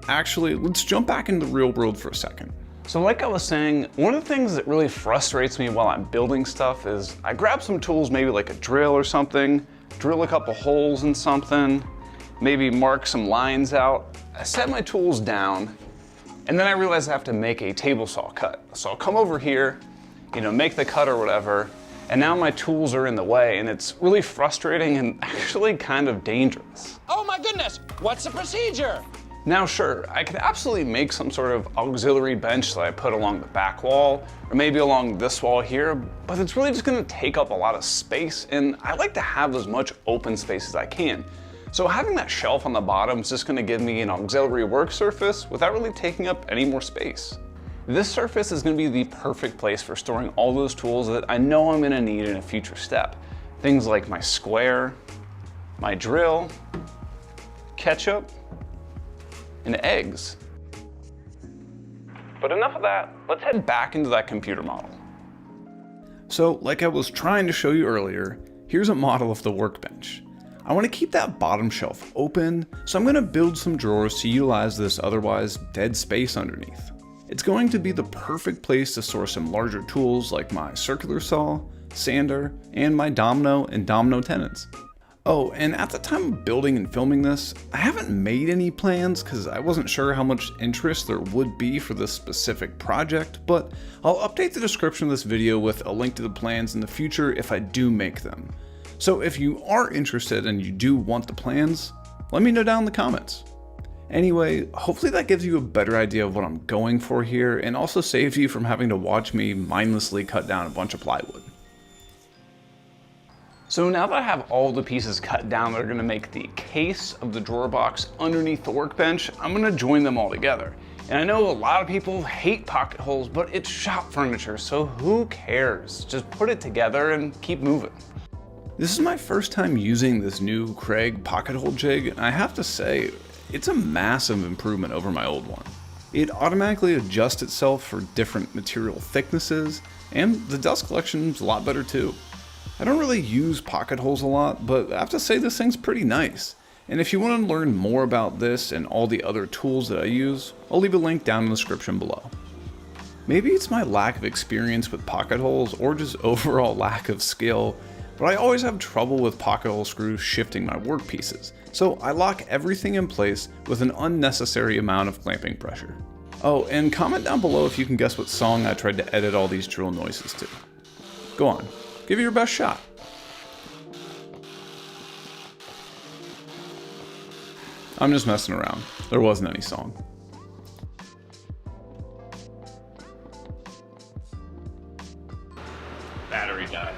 actually, let's jump back into the real world for a second. So like I was saying, one of the things that really frustrates me while I'm building stuff is I grab some tools, maybe like a drill or something, drill a couple holes in something, maybe mark some lines out. I set my tools down, and then I realize I have to make a table saw cut. So I'll come over here, make the cut or whatever, and now my tools are in the way, and it's really frustrating and actually kind of dangerous. Oh my goodness, what's the procedure? Now sure, I could absolutely make some sort of auxiliary bench that I put along the back wall, or maybe along this wall here, but it's really just gonna take up a lot of space, and I like to have as much open space as I can. So having that shelf on the bottom is just gonna give me an auxiliary work surface without really taking up any more space. This surface is gonna be the perfect place for storing all those tools that I know I'm gonna need in a future step. Things like my square, my drill, ketchup, and eggs. But enough of that, let's head back into that computer model. So like I was trying to show you earlier, here's a model of the workbench. I want to keep that bottom shelf open, so I'm going to build some drawers to utilize this otherwise dead space underneath. It's going to be the perfect place to store some larger tools like my circular saw, sander, and my domino and domino tenons. Oh, and at the time of building and filming this, I haven't made any plans because I wasn't sure how much interest there would be for this specific project, but I'll update the description of this video with a link to the plans in the future if I do make them. So if you are interested and you do want the plans, let me know down in the comments. Anyway, hopefully that gives you a better idea of what I'm going for here and also saves you from having to watch me mindlessly cut down a bunch of plywood. So now that I have all the pieces cut down that are gonna make the case of the drawer box underneath the workbench, I'm gonna join them all together. And I know a lot of people hate pocket holes, but it's shop furniture, so who cares? Just put it together and keep moving. This is my first time using this new Craig pocket hole jig, and I have to say, it's a massive improvement over my old one. It automatically adjusts itself for different material thicknesses, and the dust collection is a lot better too. I don't really use pocket holes a lot, but I have to say this thing's pretty nice. And if you want to learn more about this and all the other tools that I use, I'll leave a link down in the description below. Maybe it's my lack of experience with pocket holes or just overall lack of skill, but I always have trouble with pocket hole screws shifting my work pieces, so I lock everything in place with an unnecessary amount of clamping pressure. Oh, and comment down below if you can guess what song I tried to edit all these drill noises to. Go on, give it your best shot. I'm just messing around. There wasn't any song. Battery died.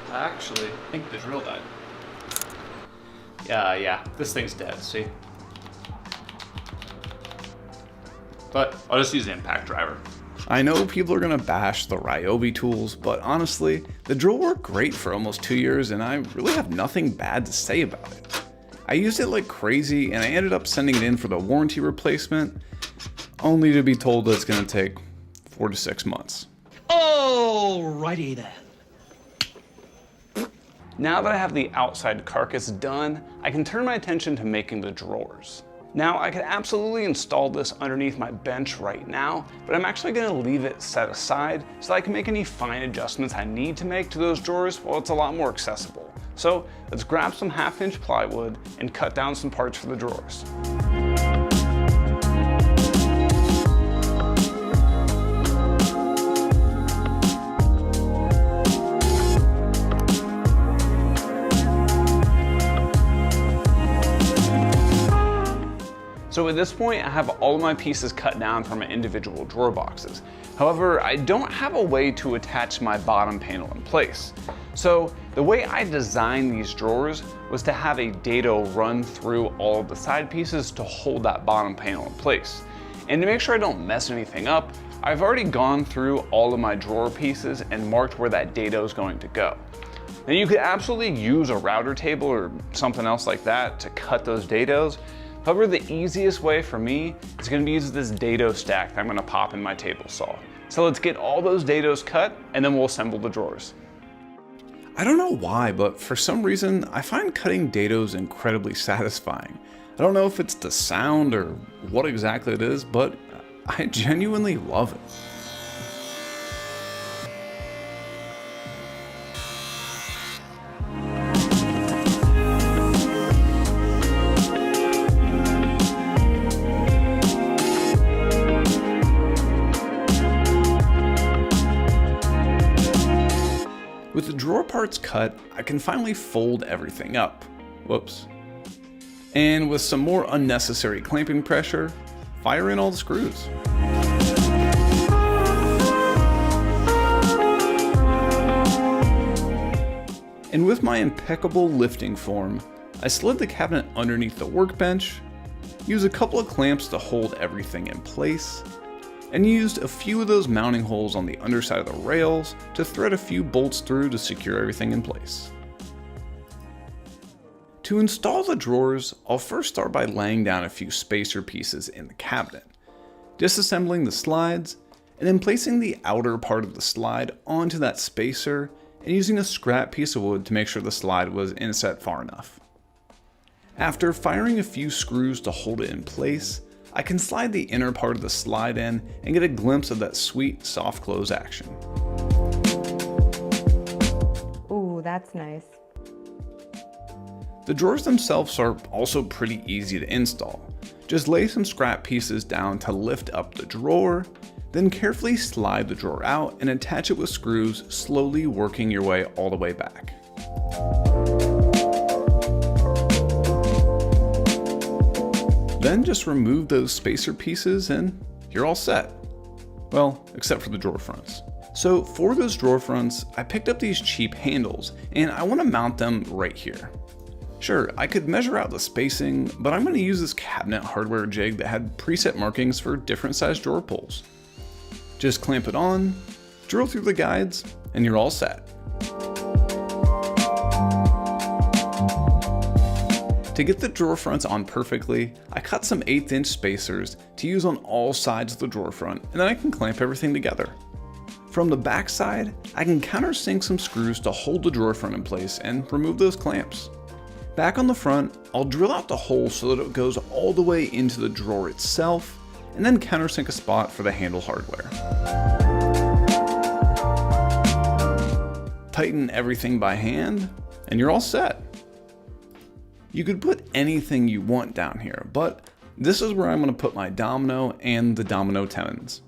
Actually, I think the drill died. Yeah, this thing's dead, see? But I'll just use the impact driver. I know people are gonna bash the Ryobi tools, but honestly, the drill worked great for almost 2 years and I really have nothing bad to say about it. I used it like crazy and I ended up sending it in for the warranty replacement, only to be told that it's gonna take 4 to 6 months. Alrighty then. Now that I have the outside carcass done, I can turn my attention to making the drawers. Now I could absolutely install this underneath my bench right now, but I'm actually gonna leave it set aside so that I can make any fine adjustments I need to make to those drawers while it's a lot more accessible. So let's grab some 1/2-inch plywood and cut down some parts for the drawers. So at this point, I have all of my pieces cut down for my individual drawer boxes. However, I don't have a way to attach my bottom panel in place. So the way I designed these drawers was to have a dado run through all of the side pieces to hold that bottom panel in place. And to make sure I don't mess anything up, I've already gone through all of my drawer pieces and marked where that dado is going to go. Now you could absolutely use a router table or something else like that to cut those dados. However, the easiest way for me is going to be use this dado stack that I'm going to pop in my table saw. So let's get all those dados cut and then we'll assemble the drawers. I don't know why, but for some reason, I find cutting dados incredibly satisfying. I don't know if it's the sound or what exactly it is, but I genuinely love it. With the drawer parts cut, I can finally fold everything up. Whoops. And with some more unnecessary clamping pressure, fire in all the screws. And with my impeccable lifting form, I slid the cabinet underneath the workbench, used a couple of clamps to hold everything in place, and used a few of those mounting holes on the underside of the rails to thread a few bolts through to secure everything in place. To install the drawers, I'll first start by laying down a few spacer pieces in the cabinet, disassembling the slides, and then placing the outer part of the slide onto that spacer and using a scrap piece of wood to make sure the slide was inset far enough. After firing a few screws to hold it in place, I can slide the inner part of the slide in and get a glimpse of that sweet soft close action. Ooh, that's nice. The drawers themselves are also pretty easy to install. Just lay some scrap pieces down to lift up the drawer, then carefully slide the drawer out and attach it with screws, slowly working your way all the way back. Then just remove those spacer pieces and you're all set. Well, except for the drawer fronts. So for those drawer fronts, I picked up these cheap handles and I want to mount them right here. Sure, I could measure out the spacing, but I'm going to use this cabinet hardware jig that had preset markings for different size drawer pulls. Just clamp it on, drill through the guides, and you're all set. To get the drawer fronts on perfectly, I cut some 1/8 inch spacers to use on all sides of the drawer front, and then I can clamp everything together. From the back side, I can countersink some screws to hold the drawer front in place and remove those clamps. Back on the front, I'll drill out the hole so that it goes all the way into the drawer itself, and then countersink a spot for the handle hardware. Tighten everything by hand, and you're all set. You could put anything you want down here, but this is where I'm going to put my domino and the domino tenons.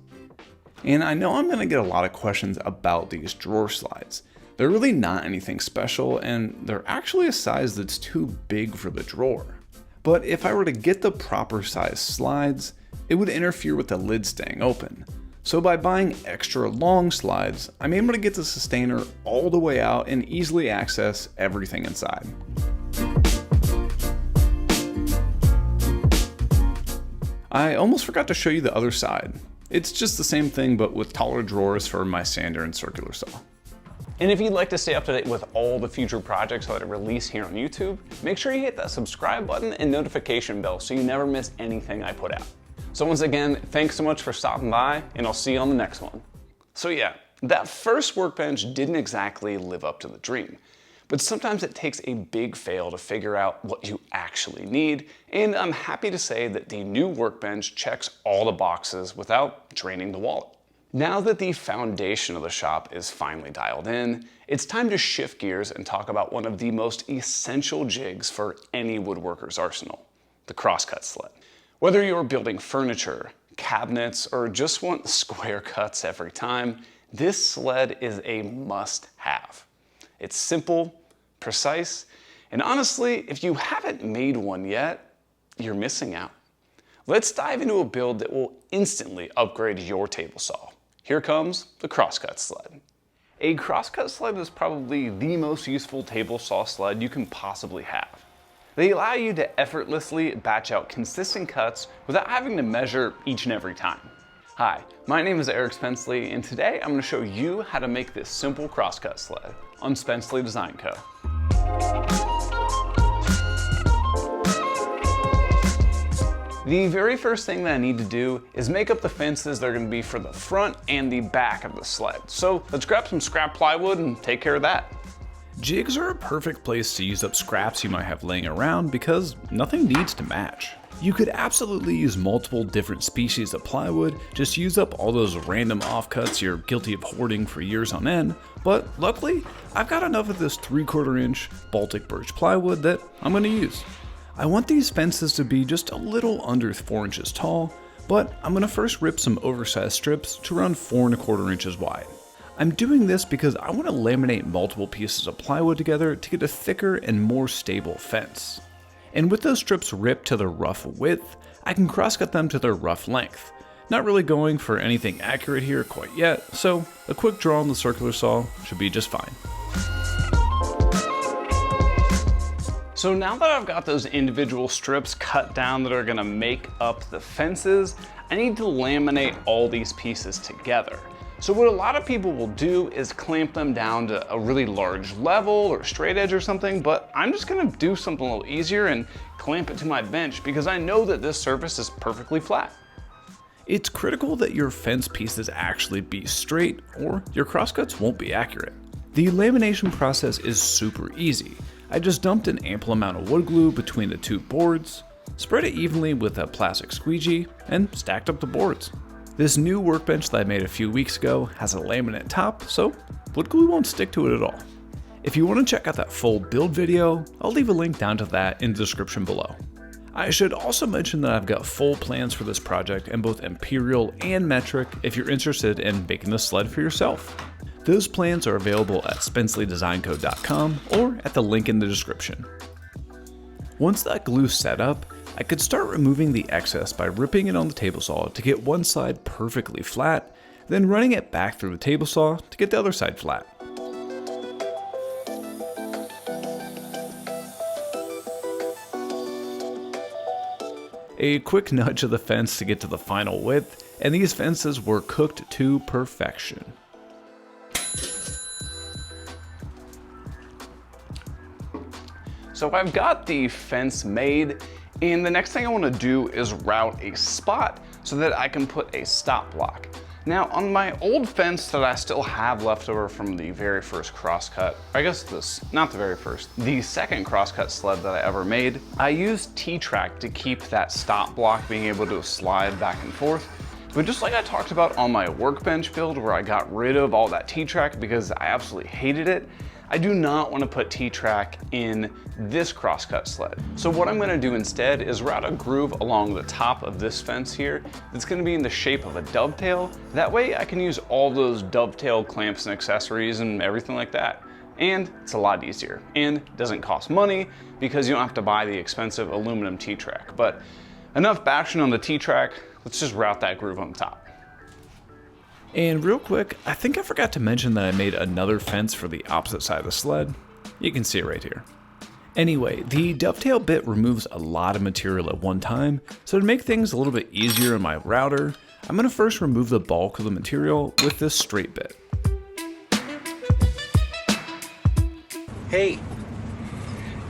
And I know I'm going to get a lot of questions about these drawer slides. They're really not anything special, and they're actually a size that's too big for the drawer. But if I were to get the proper size slides, it would interfere with the lid staying open. So by buying extra long slides, I'm able to get the sustainer all the way out and easily access everything inside. I almost forgot to show you the other side. It's just the same thing but with taller drawers for my sander and circular saw. And if you'd like to stay up to date with all the future projects that I release here on YouTube, make sure you hit that subscribe button and notification bell so you never miss anything I put out. So once again, thanks so much for stopping by, and I'll see you on the next one. So yeah, that first workbench didn't exactly live up to the dream. But sometimes it takes a big fail to figure out what you actually need, and I'm happy to say that the new workbench checks all the boxes without draining the wallet. Now that the foundation of the shop is finally dialed in, it's time to shift gears and talk about one of the most essential jigs for any woodworker's arsenal, the Crosscut Sled. Whether you're building furniture, cabinets, or just want square cuts every time, this sled is a must-have. It's simple, precise, and honestly, if you haven't made one yet, you're missing out. Let's dive into a build that will instantly upgrade your table saw. Here comes the Crosscut Sled. A Crosscut Sled is probably the most useful table saw sled you can possibly have. They allow you to effortlessly batch out consistent cuts without having to measure each and every time. Hi, my name is Eric Spencley, and today I'm going to show you how to make this simple crosscut sled on Spencley Design Co. The very first thing that I need to do is make up the fences that are going to be for the front and the back of the sled. So let's grab some scrap plywood and take care of that. Jigs are a perfect place to use up scraps you might have laying around because nothing needs to match. You could absolutely use multiple different species of plywood, just use up all those random offcuts you're guilty of hoarding for years on end, but luckily, I've got enough of this 3/4 inch Baltic birch plywood that I'm going to use. I want these fences to be just a little under 4 inches tall, but I'm going to first rip some oversized strips to around 4¼ inches wide. I'm doing this because I want to laminate multiple pieces of plywood together to get a thicker and more stable fence. And with those strips ripped to the rough width, I can crosscut them to their rough length. Not really going for anything accurate here quite yet, so a quick draw on the circular saw should be just fine. So now that I've got those individual strips cut down that are going to make up the fences, I need to laminate all these pieces together. So what a lot of people will do is clamp them down to a really large level or straight edge or something, but I'm just gonna do something a little easier and clamp it to my bench because I know that this surface is perfectly flat. It's critical that your fence pieces actually be straight or your crosscuts won't be accurate. The lamination process is super easy. I just dumped an ample amount of wood glue between the two boards, spread it evenly with a plastic squeegee, and stacked up the boards. This new workbench that I made a few weeks ago has a laminate top, so wood glue won't stick to it at all. If you want to check out that full build video, I'll leave a link down to that in the description below. I should also mention that I've got full plans for this project in both imperial and metric if you're interested in making the sled for yourself. Those plans are available at SpencleyDesignCo.com or at the link in the description. Once that glue's set up, I could start removing the excess by ripping it on the table saw to get one side perfectly flat, then running it back through the table saw to get the other side flat. A quick nudge of the fence to get to the final width, and these fences were cooked to perfection. So I've got the fence made, and the next thing I want to do is route a spot so that I can put a stop block. Now on my old fence that I still have left over from the very first crosscut, I guess not the very first, the second crosscut sled that I ever made, I used T-track to keep that stop block being able to slide back and forth. But just like I talked about on my workbench build where I got rid of all that T-track because I absolutely hated it, I do not want to put T-track in this crosscut sled. So what I'm going to do instead is route a groove along the top of this fence here that's going to be in the shape of a dovetail. That way I can use all those dovetail clamps and accessories and everything like that. And it's a lot easier and doesn't cost money because you don't have to buy the expensive aluminum T-track. But enough bashing on the T-track, let's just route that groove on the top. And real quick, I think I forgot to mention that I made another fence for the opposite side of the sled. You can see it right here. Anyway, the dovetail bit removes a lot of material at one time, so to make things a little bit easier in my router, I'm going to first remove the bulk of the material with this straight bit. Hey,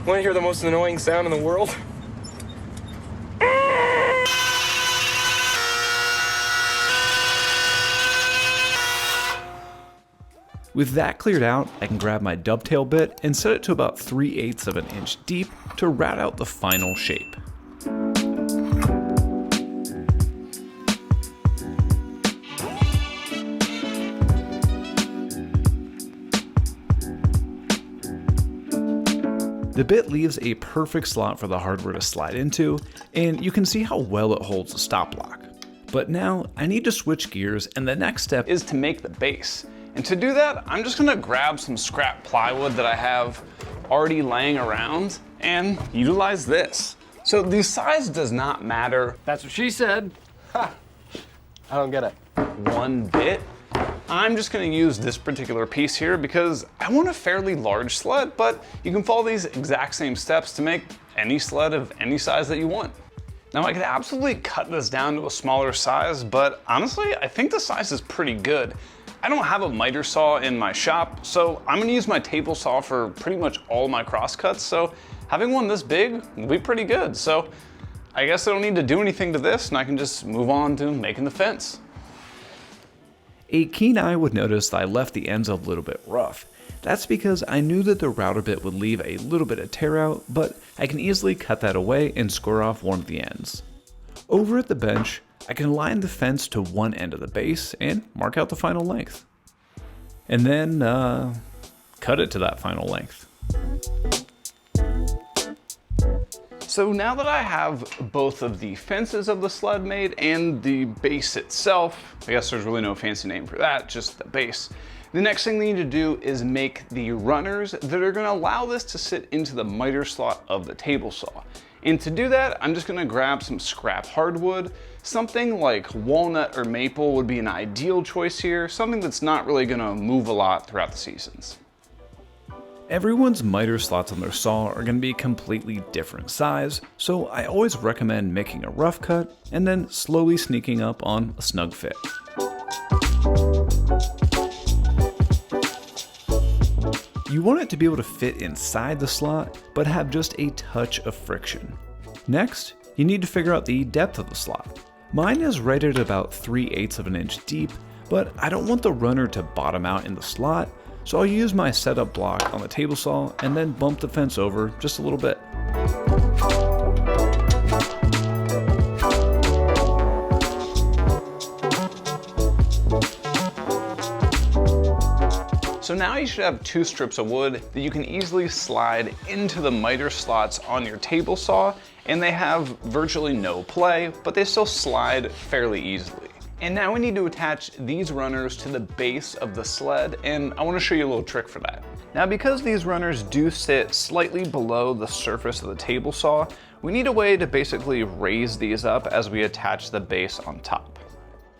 want to hear the most annoying sound in the world? With that cleared out, I can grab my dovetail bit and set it to about 3/8 of an inch deep to route out the final shape. The bit leaves a perfect slot for the hardware to slide into, and you can see how well it holds the stop block. But now I need to switch gears, and the next step is to make the base. And to do that, I'm just gonna grab some scrap plywood that I have already laying around and utilize this. So the size does not matter. That's what she said. Ha! I don't get it. One bit. I'm just gonna use this particular piece here because I want a fairly large sled, but you can follow these exact same steps to make any sled of any size that you want. Now I could absolutely cut this down to a smaller size, but honestly, I think the size is pretty good. I don't have a miter saw in my shop, so I'm gonna use my table saw for pretty much all my crosscuts, so having one this big will be pretty good. So I guess I don't need to do anything to this, and I can just move on to making the fence. A keen eye would notice that I left the ends a little bit rough. That's because I knew that the router bit would leave a little bit of tear out, but I can easily cut that away and square off one of the ends. Over at the bench, I can align the fence to one end of the base and mark out the final length. And then, cut it to that final length. So now that I have both of the fences of the sled made and the base itself, I guess there's really no fancy name for that, just the base. The next thing we need to do is make the runners that are gonna allow this to sit into the miter slot of the table saw. And to do that, I'm just gonna grab some scrap hardwood. Something like walnut or maple would be an ideal choice here, something that's not really gonna move a lot throughout the seasons. Everyone's miter slots on their saw are going to be a completely different size, so I always recommend making a rough cut and then slowly sneaking up on a snug fit. You want it to be able to fit inside the slot, but have just a touch of friction. Next, you need to figure out the depth of the slot. Mine is right at about 3/8 of an inch deep, but I don't want the runner to bottom out in the slot, so I'll use my setup block on the table saw and then bump the fence over just a little bit. So now you should have 2 strips of wood that you can easily slide into the miter slots on your table saw, and they have virtually no play, but they still slide fairly easily. And now we need to attach these runners to the base of the sled, and I want to show you a little trick for that. Now because these runners do sit slightly below the surface of the table saw, we need a way to basically raise these up as we attach the base on top.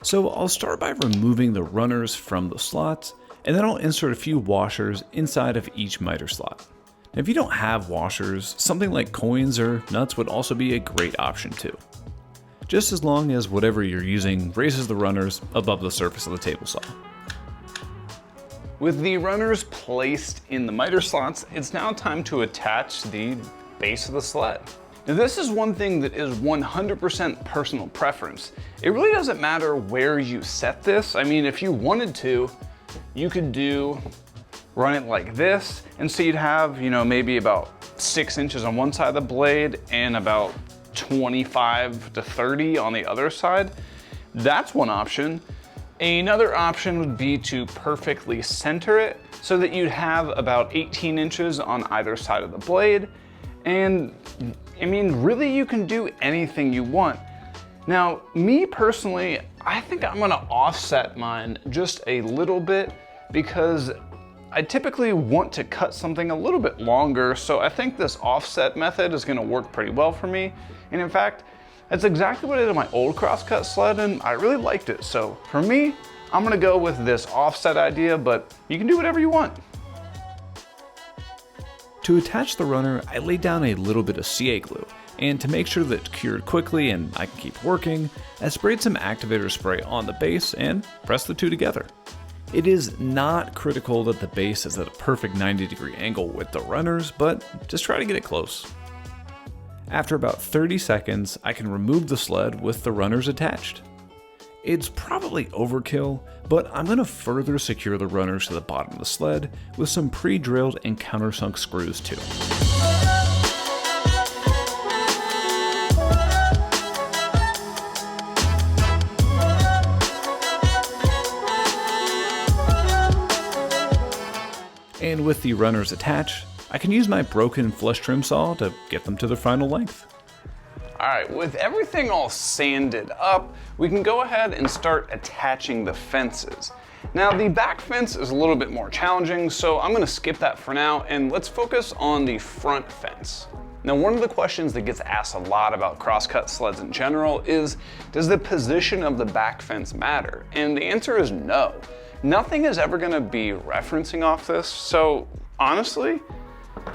So I'll start by removing the runners from the slots, and then I'll insert a few washers inside of each miter slot. Now, if you don't have washers, something like coins or nuts would also be a great option too. Just as long as whatever you're using raises the runners above the surface of the table saw. With the runners placed in the miter slots, it's now time to attach the base of the sled. Now this is one thing that is 100% personal preference. It really doesn't matter where you set this. I mean, if you wanted to, you could run it like this, and so you'd have, maybe about 6 inches on one side of the blade and about 25 to 30 on the other side. That's one option. Another option would be to perfectly center it so that you'd have about 18 inches on either side of the blade. And I mean, really you can do anything you want. Now, me personally, I think I'm gonna offset mine just a little bit because I typically want to cut something a little bit longer, so I think this offset method is gonna work pretty well for me. And in fact, that's exactly what I did on my old Crosscut Sled, and I really liked it. So for me, I'm gonna go with this offset idea, but you can do whatever you want. To attach the runner, I laid down a little bit of CA glue, and to make sure that it cured quickly and I can keep working, I sprayed some activator spray on the base and pressed the two together. It is not critical that the base is at a perfect 90-degree angle with the runners, but just try to get it close. After about 30 seconds, I can remove the sled with the runners attached. It's probably overkill, but I'm going to further secure the runners to the bottom of the sled with some pre-drilled and countersunk screws too. And with the runners attached, I can use my broken flush trim saw to get them to their final length. All right, with everything all sanded up, we can go ahead and start attaching the fences. Now the back fence is a little bit more challenging, so I'm gonna skip that for now and let's focus on the front fence. Now one of the questions that gets asked a lot about crosscut sleds in general is, does the position of the back fence matter? And the answer is no. nothing is ever gonna be referencing off this. So honestly,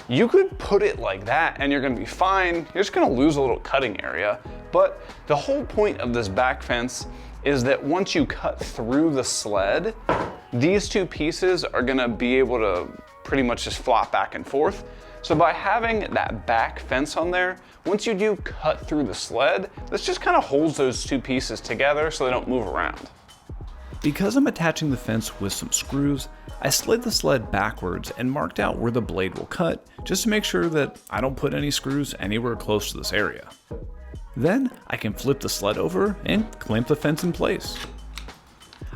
you could put it like that and you're gonna be fine. You're just gonna lose a little cutting area. But the whole point of this back fence is that once you cut through the sled, these two pieces are gonna be able to pretty much just flop back and forth. So by having that back fence on there, once you do cut through the sled, this just kind of holds those two pieces together so they don't move around. Because I'm attaching the fence with some screws, I slid the sled backwards and marked out where the blade will cut, just to make sure that I don't put any screws anywhere close to this area. Then I can flip the sled over and clamp the fence in place.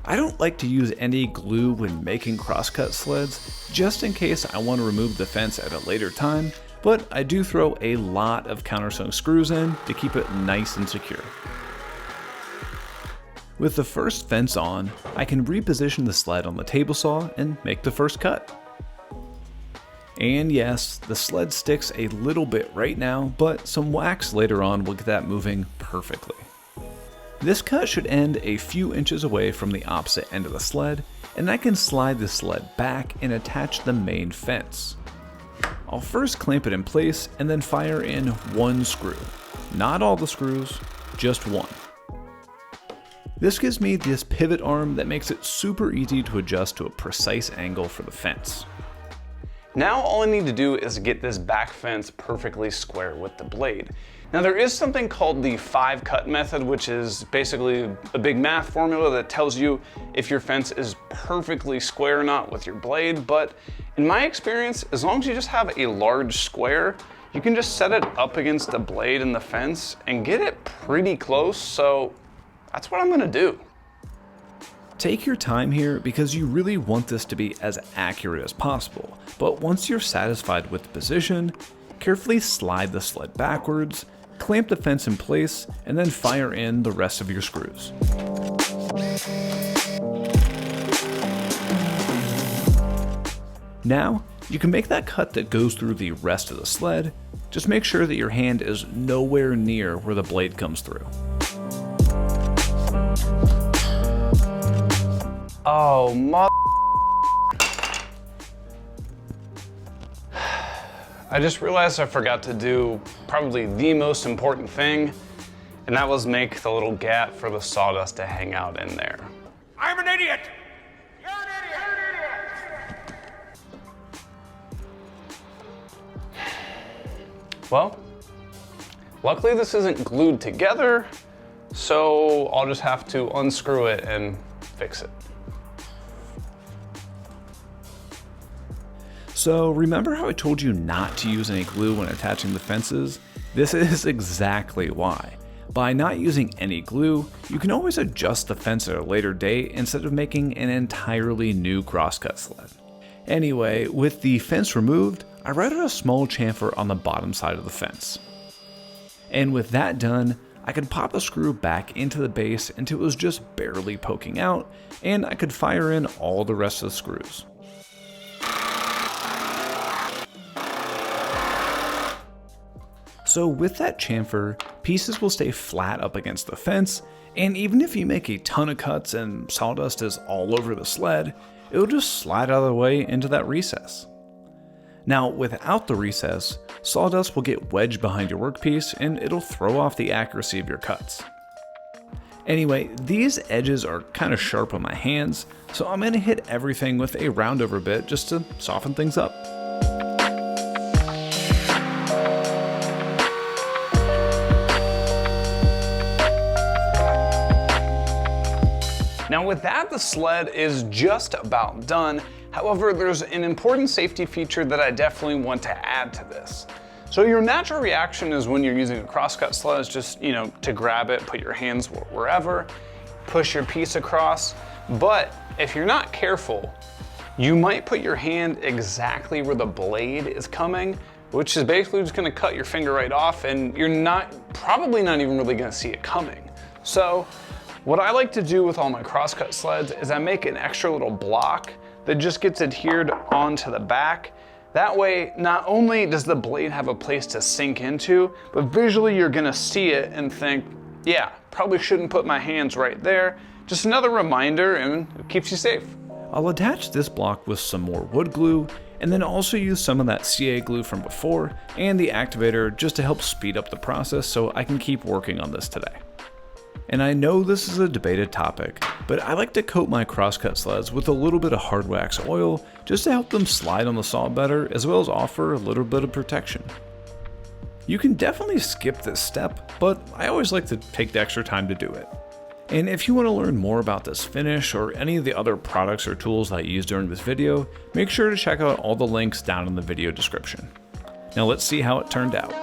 I don't like to use any glue when making crosscut sleds, just in case I want to remove the fence at a later time, but I do throw a lot of countersunk screws in to keep it nice and secure. With the first fence on, I can reposition the sled on the table saw and make the first cut. And yes, the sled sticks a little bit right now, but some wax later on will get that moving perfectly. This cut should end a few inches away from the opposite end of the sled, and I can slide the sled back and attach the main fence. I'll first clamp it in place and then fire in one screw. Not all the screws, just one. This gives me this pivot arm that makes it super easy to adjust to a precise angle for the fence. Now all I need to do is get this back fence perfectly square with the blade. Now there is something called the 5-cut method, which is basically a big math formula that tells you if your fence is perfectly square or not with your blade, but in my experience, as long as you just have a large square, you can just set it up against the blade and the fence and get it pretty close, so that's what I'm gonna do. Take your time here because you really want this to be as accurate as possible, but once you're satisfied with the position, carefully slide the sled backwards, clamp the fence in place, and then fire in the rest of your screws. Now, you can make that cut that goes through the rest of the sled. Just make sure that your hand is nowhere near where the blade comes through. Oh, I just realized I forgot to do probably the most important thing, and that was make the little gap for the sawdust to hang out in there. I'm an idiot! You're an idiot! Well, luckily this isn't glued together, so I'll just have to unscrew it and fix it. So remember how I told you not to use any glue when attaching the fences? This is exactly why. By not using any glue, you can always adjust the fence at a later date instead of making an entirely new crosscut sled. Anyway, with the fence removed, I routed a small chamfer on the bottom side of the fence. And with that done, I could pop a screw back into the base until it was just barely poking out, and I could fire in all the rest of the screws. So with that chamfer, pieces will stay flat up against the fence, and even if you make a ton of cuts and sawdust is all over the sled, it'll just slide out of the way into that recess. Now without the recess, sawdust will get wedged behind your workpiece and it'll throw off the accuracy of your cuts. Anyway, these edges are kind of sharp on my hands, so I'm going to hit everything with a roundover bit just to soften things up. Now with that, the sled is just about done. However, there's an important safety feature that I definitely want to add to this. So your natural reaction is when you're using a crosscut sled is just, to grab it, put your hands wherever, push your piece across. But if you're not careful, you might put your hand exactly where the blade is coming, which is basically just gonna cut your finger right off, and you're probably not even really gonna see it coming. So what I like to do with all my crosscut sleds is I make an extra little block that just gets adhered onto the back. That way, not only does the blade have a place to sink into, but visually you're gonna see it and think, yeah, probably shouldn't put my hands right there. Just another reminder, and it keeps you safe. I'll attach this block with some more wood glue, and then also use some of that CA glue from before and the activator just to help speed up the process so I can keep working on this today. And I know this is a debated topic, but I like to coat my crosscut sleds with a little bit of hard wax oil just to help them slide on the saw better, as well as offer a little bit of protection. You can definitely skip this step, but I always like to take the extra time to do it. And if you want to learn more about this finish or any of the other products or tools that I used during this video, make sure to check out all the links down in the video description. Now let's see how it turned out.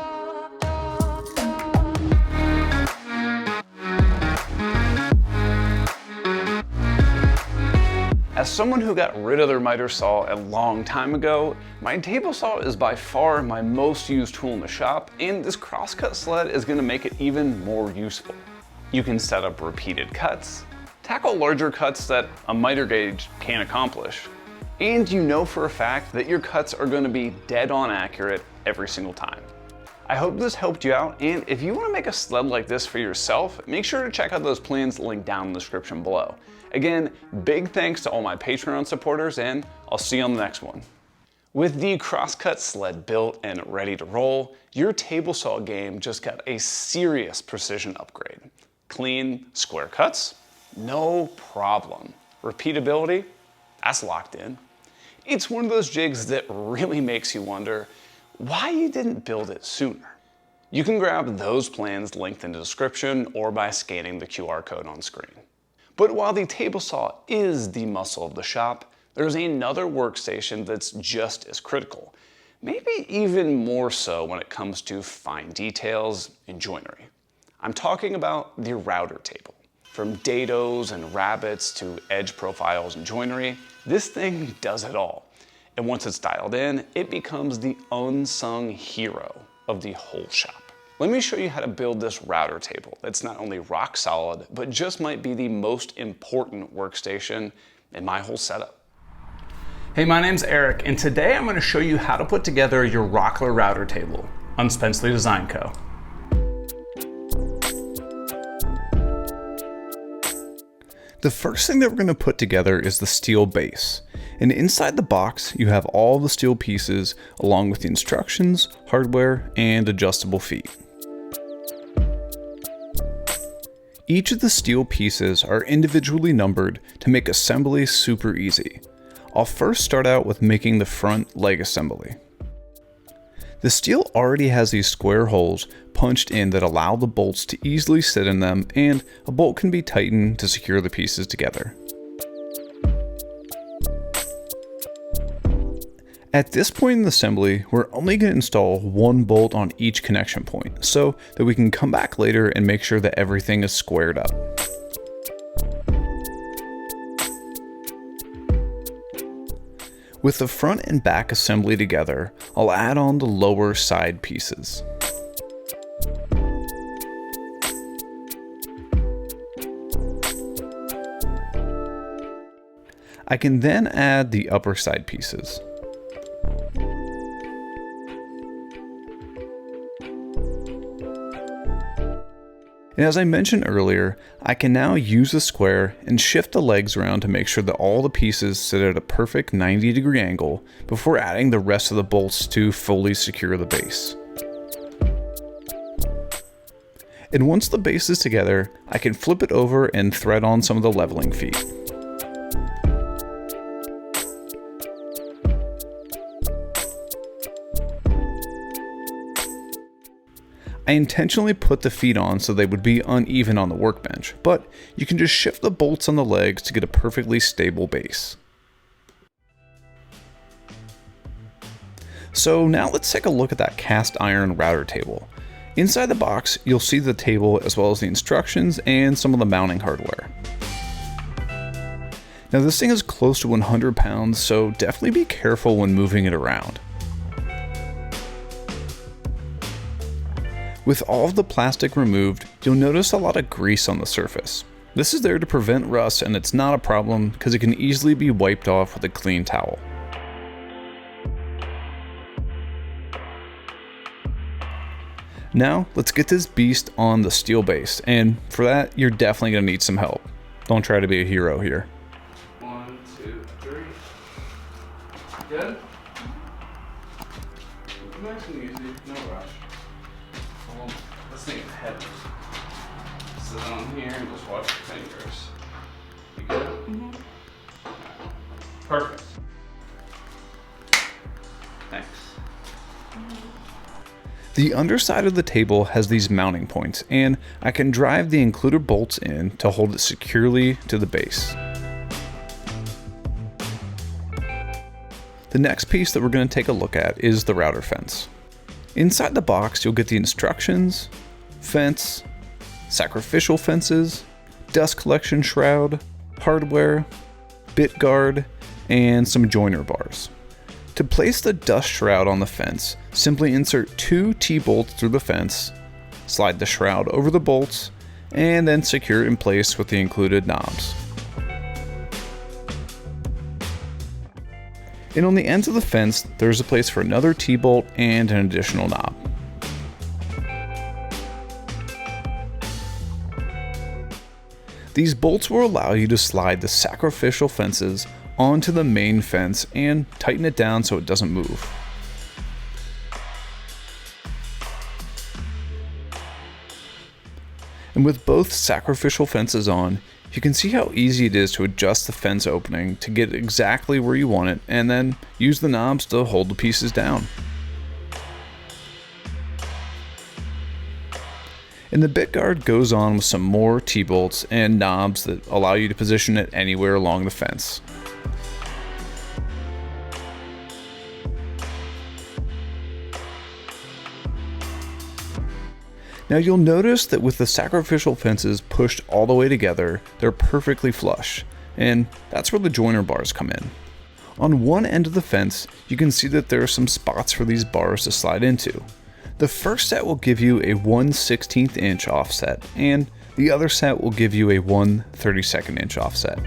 As someone who got rid of their miter saw a long time ago, my table saw is by far my most used tool in the shop, and this crosscut sled is going to make it even more useful. You can set up repeated cuts, tackle larger cuts that a miter gauge can't accomplish, and you know for a fact that your cuts are going to be dead on accurate every single time. I hope this helped you out, and if you want to make a sled like this for yourself, make sure to check out those plans linked down in the description below. Again, big thanks to all my Patreon supporters, and I'll see you on the next one. With the crosscut sled built and ready to roll, your table saw game just got a serious precision upgrade. Clean, square cuts? No problem. Repeatability? That's locked in. It's one of those jigs that really makes you wonder why you didn't build it sooner. You can grab those plans linked in the description or by scanning the QR code on screen. But while the table saw is the muscle of the shop, there's another workstation that's just as critical, maybe even more so when it comes to fine details and joinery. I'm talking about the router table. From dados and rabbets to edge profiles and joinery, this thing does it all. And once it's dialed in, it becomes the unsung hero of the whole shop. Let me show you how to build this router table that's not only rock solid, but just might be the most important workstation in my whole setup. Hey, my name's Eric, and today I'm going to show you how to put together your Rockler router table on Spencley Design Co. The first thing that we're going to put together is the steel base. And inside the box, you have all the steel pieces along with the instructions, hardware, and adjustable feet. Each of the steel pieces are individually numbered to make assembly super easy. I'll first start out with making the front leg assembly. The steel already has these square holes punched in that allow the bolts to easily sit in them, and a bolt can be tightened to secure the pieces together. At this point in the assembly, we're only going to install one bolt on each connection point so that we can come back later and make sure that everything is squared up. With the front and back assembly together, I'll add on the lower side pieces. I can then add the upper side pieces. And as I mentioned earlier, I can now use a square and shift the legs around to make sure that all the pieces sit at a perfect 90-degree angle before adding the rest of the bolts to fully secure the base. And once the base is together, I can flip it over and thread on some of the leveling feet. I intentionally put the feet on so they would be uneven on the workbench, but you can just shift the bolts on the legs to get a perfectly stable base. So now let's take a look at that cast iron router table. Inside the box, you'll see the table as well as the instructions and some of the mounting hardware. Now this thing is close to 100 pounds, so definitely be careful when moving it around. With all of the plastic removed, you'll notice a lot of grease on the surface. This is there to prevent rust, and it's not a problem because it can easily be wiped off with a clean towel. Now, let's get this beast on the steel base, and for that, you're definitely going to need some help. Don't try to be a hero here. 1, 2, on here and just watch your fingers. You good? Mm-hmm. Perfect. Thanks. The underside of the table has these mounting points, and I can drive the included bolts in to hold it securely to the base. The next piece that we're going to take a look at is the router fence. Inside the box, you'll get the instructions, fence, sacrificial fences, dust collection shroud, hardware, bit guard, and some joiner bars. To place the dust shroud on the fence, simply insert 2 T-bolts through the fence, slide the shroud over the bolts, and then secure it in place with the included knobs. And on the ends of the fence, there's a place for another T-bolt and an additional knob. These bolts will allow you to slide the sacrificial fences onto the main fence and tighten it down so it doesn't move. And with both sacrificial fences on, you can see how easy it is to adjust the fence opening to get exactly where you want it, and then use the knobs to hold the pieces down. And the bit guard goes on with some more T-bolts and knobs that allow you to position it anywhere along the fence. Now you'll notice that with the sacrificial fences pushed all the way together, they're perfectly flush, and that's where the joiner bars come in. On one end of the fence, you can see that there are some spots for these bars to slide into. The first set will give you a 1/16 inch offset, and the other set will give you a 1/32 inch offset.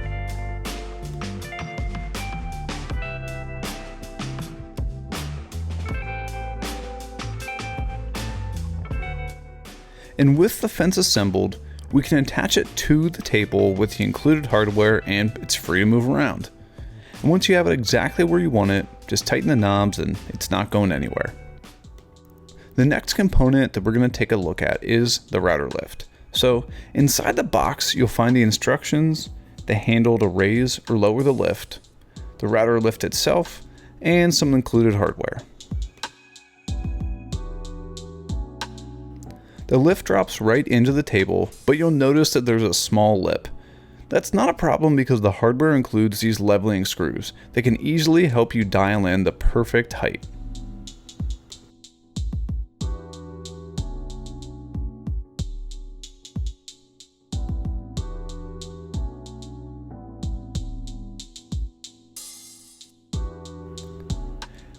And with the fence assembled, we can attach it to the table with the included hardware, and it's free to move around. And once you have it exactly where you want it, just tighten the knobs and it's not going anywhere. The next component that we're going to take a look at is the router lift. So inside the box, you'll find the instructions, the handle to raise or lower the lift, the router lift itself, and some included hardware. The lift drops right into the table, but you'll notice that there's a small lip. That's not a problem because the hardware includes these leveling screws that can easily help you dial in the perfect height.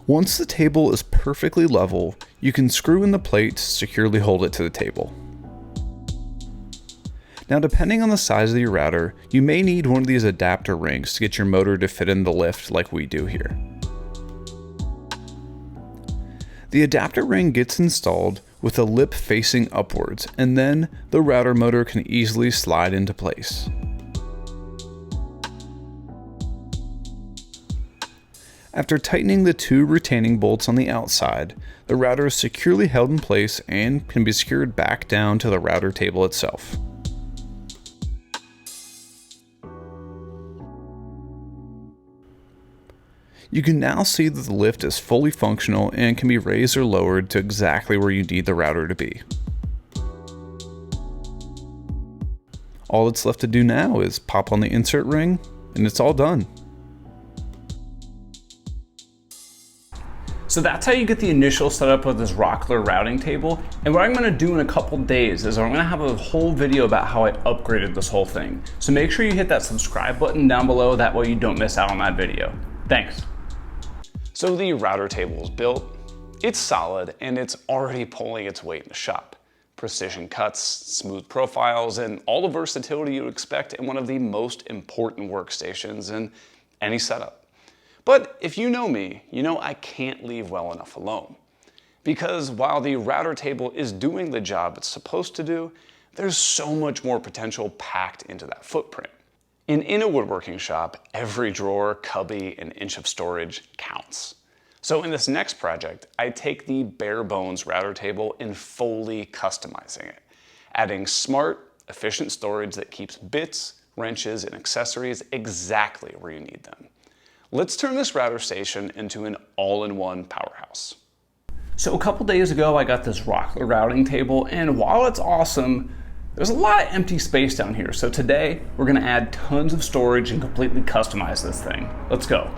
Once the table is perfectly level, you can screw in the plate to securely hold it to the table. Now, depending on the size of your router, you may need one of these adapter rings to get your motor to fit in the lift like we do here. The adapter ring gets installed with the lip facing upwards, and then the router motor can easily slide into place. After tightening the 2 retaining bolts on the outside, the router is securely held in place and can be secured back down to the router table itself. You can now see that the lift is fully functional and can be raised or lowered to exactly where you need the router to be. All that's left to do now is pop on the insert ring, and it's all done. So that's how you get the initial setup of this Rockler routing table. And what I'm gonna do in a couple days is I'm gonna have a whole video about how I upgraded this whole thing. So make sure you hit that subscribe button down below, that way you don't miss out on that video. Thanks. So the router table is built, it's solid, and it's already pulling its weight in the shop. Precision cuts, smooth profiles, and all the versatility you'd expect in one of the most important workstations in any setup. But if you know me, you know I can't leave well enough alone. Because while the router table is doing the job it's supposed to do, there's so much more potential packed into that footprint. And in a woodworking shop, every drawer, cubby, and inch of storage counts. So in this next project, I take the bare bones router table and fully customizing it, adding smart, efficient storage that keeps bits, wrenches, and accessories exactly where you need them. Let's turn this router station into an all-in-one powerhouse. So a couple days ago, I got this Rockler routing table, and while it's awesome, there's a lot of empty space down here. So today, we're gonna add tons of storage and completely customize this thing. Let's go.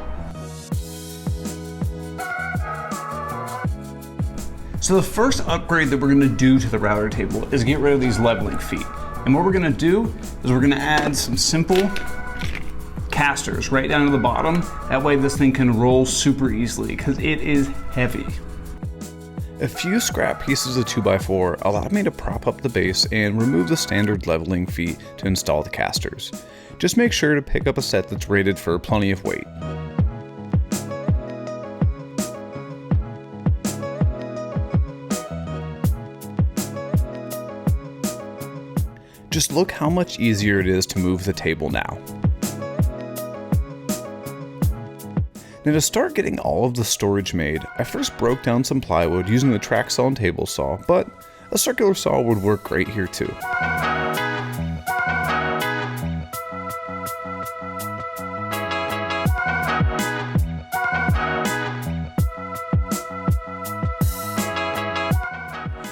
So the first upgrade that we're gonna do to the router table is get rid of these leveling feet. And what we're gonna do is we're gonna add some simple casters right down to the bottom. That way this thing can roll super easily because it is heavy. A few scrap pieces of 2x4 allowed me to prop up the base and remove the standard leveling feet to install the casters. Just make sure to pick up a set that's rated for plenty of weight. Just look how much easier it is to move the table now. Now to start getting all of the storage made, I first broke down some plywood using the track saw and table saw, but a circular saw would work great here too.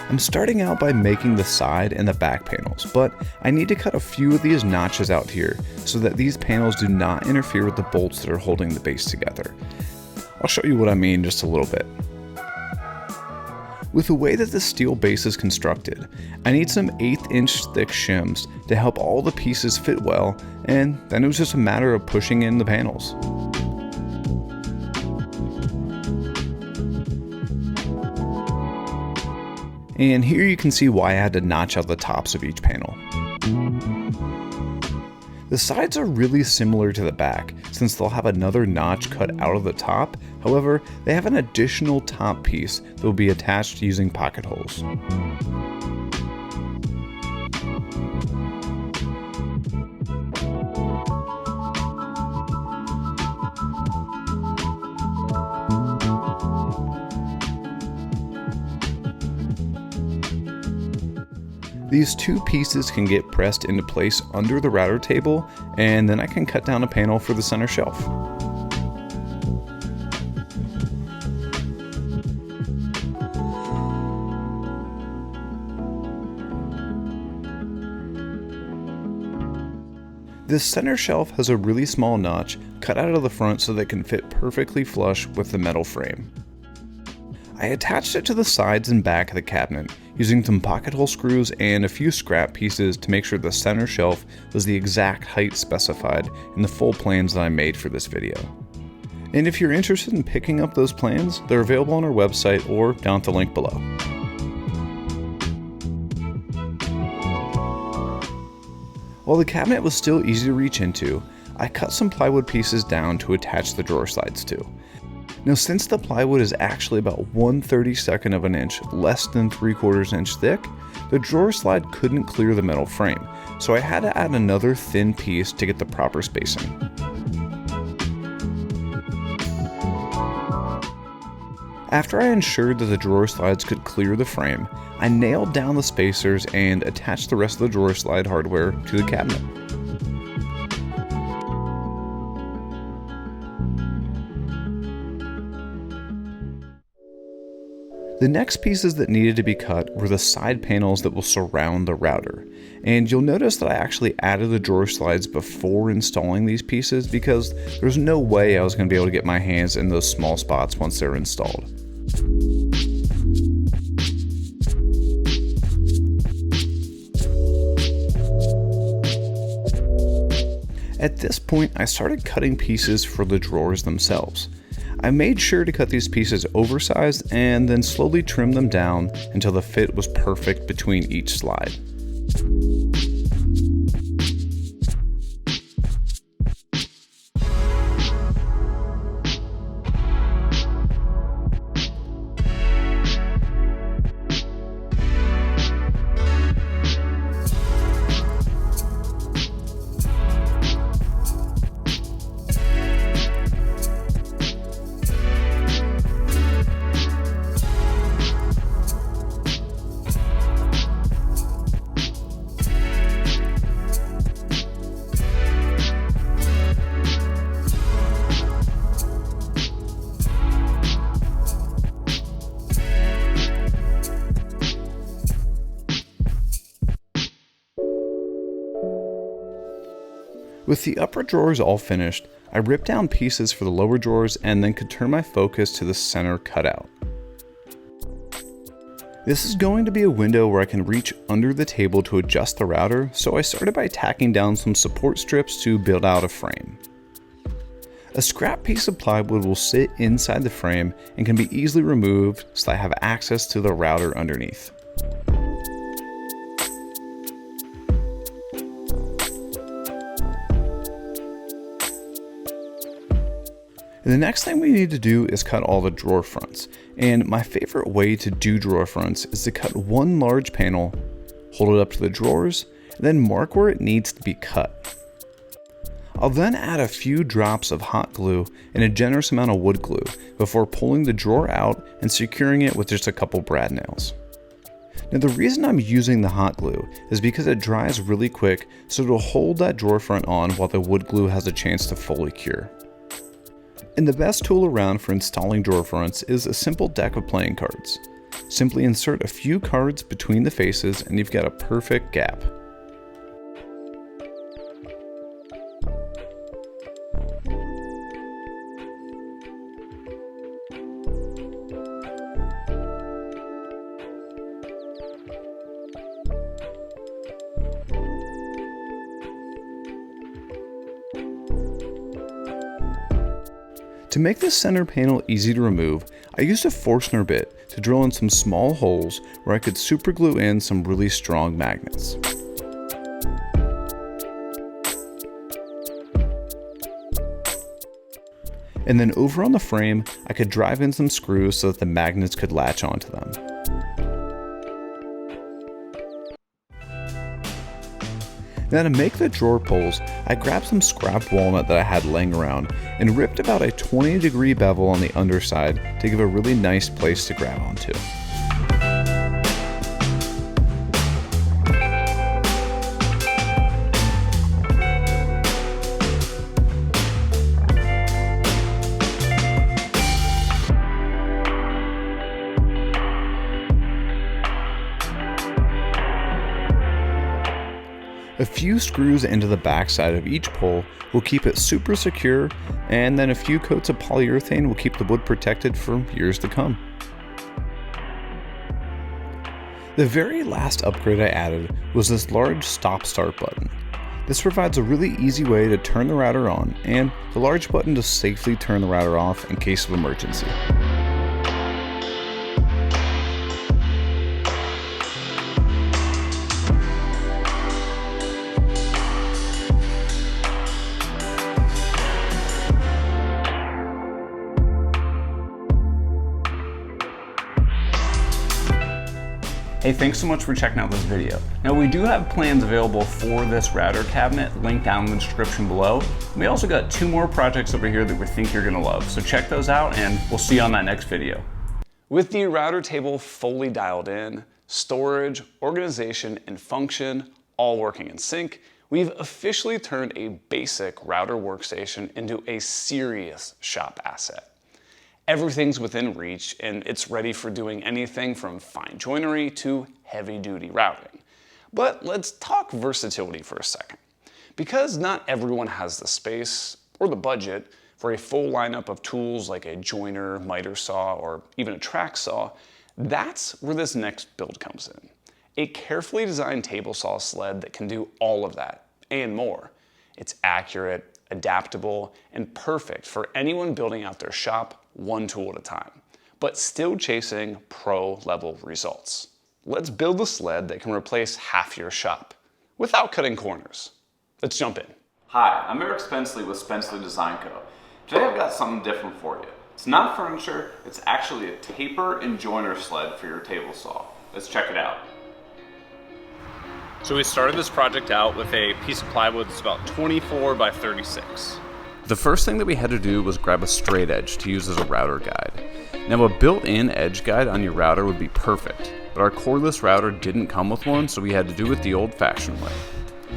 I'm starting out by making the side and the back panels, but I need to cut a few of these notches out here so that these panels do not interfere with the bolts that are holding the base together. I'll show you what I mean in just a little bit. With the way that the steel base is constructed, I need some 1/8 inch thick shims to help all the pieces fit well, and then it was just a matter of pushing in the panels. And here you can see why I had to notch out the tops of each panel. The sides are really similar to the back, since they'll have another notch cut out of the top. However, they have an additional top piece that will be attached using pocket holes. These two pieces can get pressed into place under the router table, and then I can cut down a panel for the center shelf. This center shelf has a really small notch cut out of the front so that it can fit perfectly flush with the metal frame. I attached it to the sides and back of the cabinet using some pocket hole screws and a few scrap pieces to make sure the center shelf was the exact height specified in the full plans that I made for this video. And if you're interested in picking up those plans, they're available on our website or down at the link below. While the cabinet was still easy to reach into, I cut some plywood pieces down to attach the drawer slides to. Now, since the plywood is actually about 1/32 of an inch, less than 3/4 inch thick, the drawer slide couldn't clear the metal frame, so I had to add another thin piece to get the proper spacing. After I ensured that the drawer slides could clear the frame, I nailed down the spacers and attached the rest of the drawer slide hardware to the cabinet. The next pieces that needed to be cut were the side panels that will surround the router. And you'll notice that I actually added the drawer slides before installing these pieces because there's no way I was going to be able to get my hands in those small spots once they're installed. At this point, I started cutting pieces for the drawers themselves. I made sure to cut these pieces oversized and then slowly trim them down until the fit was perfect between each slide. With the upper drawers all finished, I ripped down pieces for the lower drawers and then could turn my focus to the center cutout. This is going to be a window where I can reach under the table to adjust the router, so I started by tacking down some support strips to build out a frame. A scrap piece of plywood will sit inside the frame and can be easily removed so that I have access to the router underneath. The next thing we need to do is cut all the drawer fronts, and my favorite way to do drawer fronts is to cut one large panel, hold it up to the drawers, and then mark where it needs to be cut. I'll then add a few drops of hot glue and a generous amount of wood glue before pulling the drawer out and securing it with just a couple brad nails. Now the reason I'm using the hot glue is because it dries really quick, so it'll hold that drawer front on while the wood glue has a chance to fully cure. And the best tool around for installing drawer fronts is a simple deck of playing cards. Simply insert a few cards between the faces and you've got a perfect gap. To make this center panel easy to remove, I used a Forstner bit to drill in some small holes where I could super glue in some really strong magnets. And then over on the frame, I could drive in some screws so that the magnets could latch onto them. Now to make the drawer pulls, I grabbed some scrap walnut that I had laying around and ripped about a 20-degree bevel on the underside to give a really nice place to grab onto. A few screws into the backside of each pull will keep it super secure, and then a few coats of polyurethane will keep the wood protected for years to come. The very last upgrade I added was this large stop-start button. This provides a really easy way to turn the router on, and the large button to safely turn the router off in case of emergency. Hey, thanks so much for checking out this video. Now we do have plans available for this router cabinet, linked down in the description below. We also got 2 more projects over here that we think you're gonna love, so check those out and we'll see you on that next video. With the router table fully dialed in, storage, organization, and function all working in sync, we've officially turned a basic router workstation into a serious shop asset. Everything's within reach and it's ready for doing anything from fine joinery to heavy-duty routing. But let's talk versatility for a second. Because not everyone has the space or the budget for a full lineup of tools like a joiner, miter saw, or even a track saw, that's where this next build comes in. A carefully designed table saw sled that can do all of that and more. It's accurate, adaptable, and perfect for anyone building out their shop one tool at a time, but still chasing pro-level results. Let's build a sled that can replace half your shop without cutting corners. Let's jump in. Hi, I'm Spencley with Spencley Design Co. Today I've got something different for you. It's not furniture, it's actually a taper and joiner sled for your table saw. Let's check it out. So we started this project out with a piece of plywood that's about 24 by 36. The first thing that we had to do was grab a straight edge to use as a router guide. Now a built-in edge guide on your router would be perfect, but our cordless router didn't come with one, so we had to do it the old-fashioned way.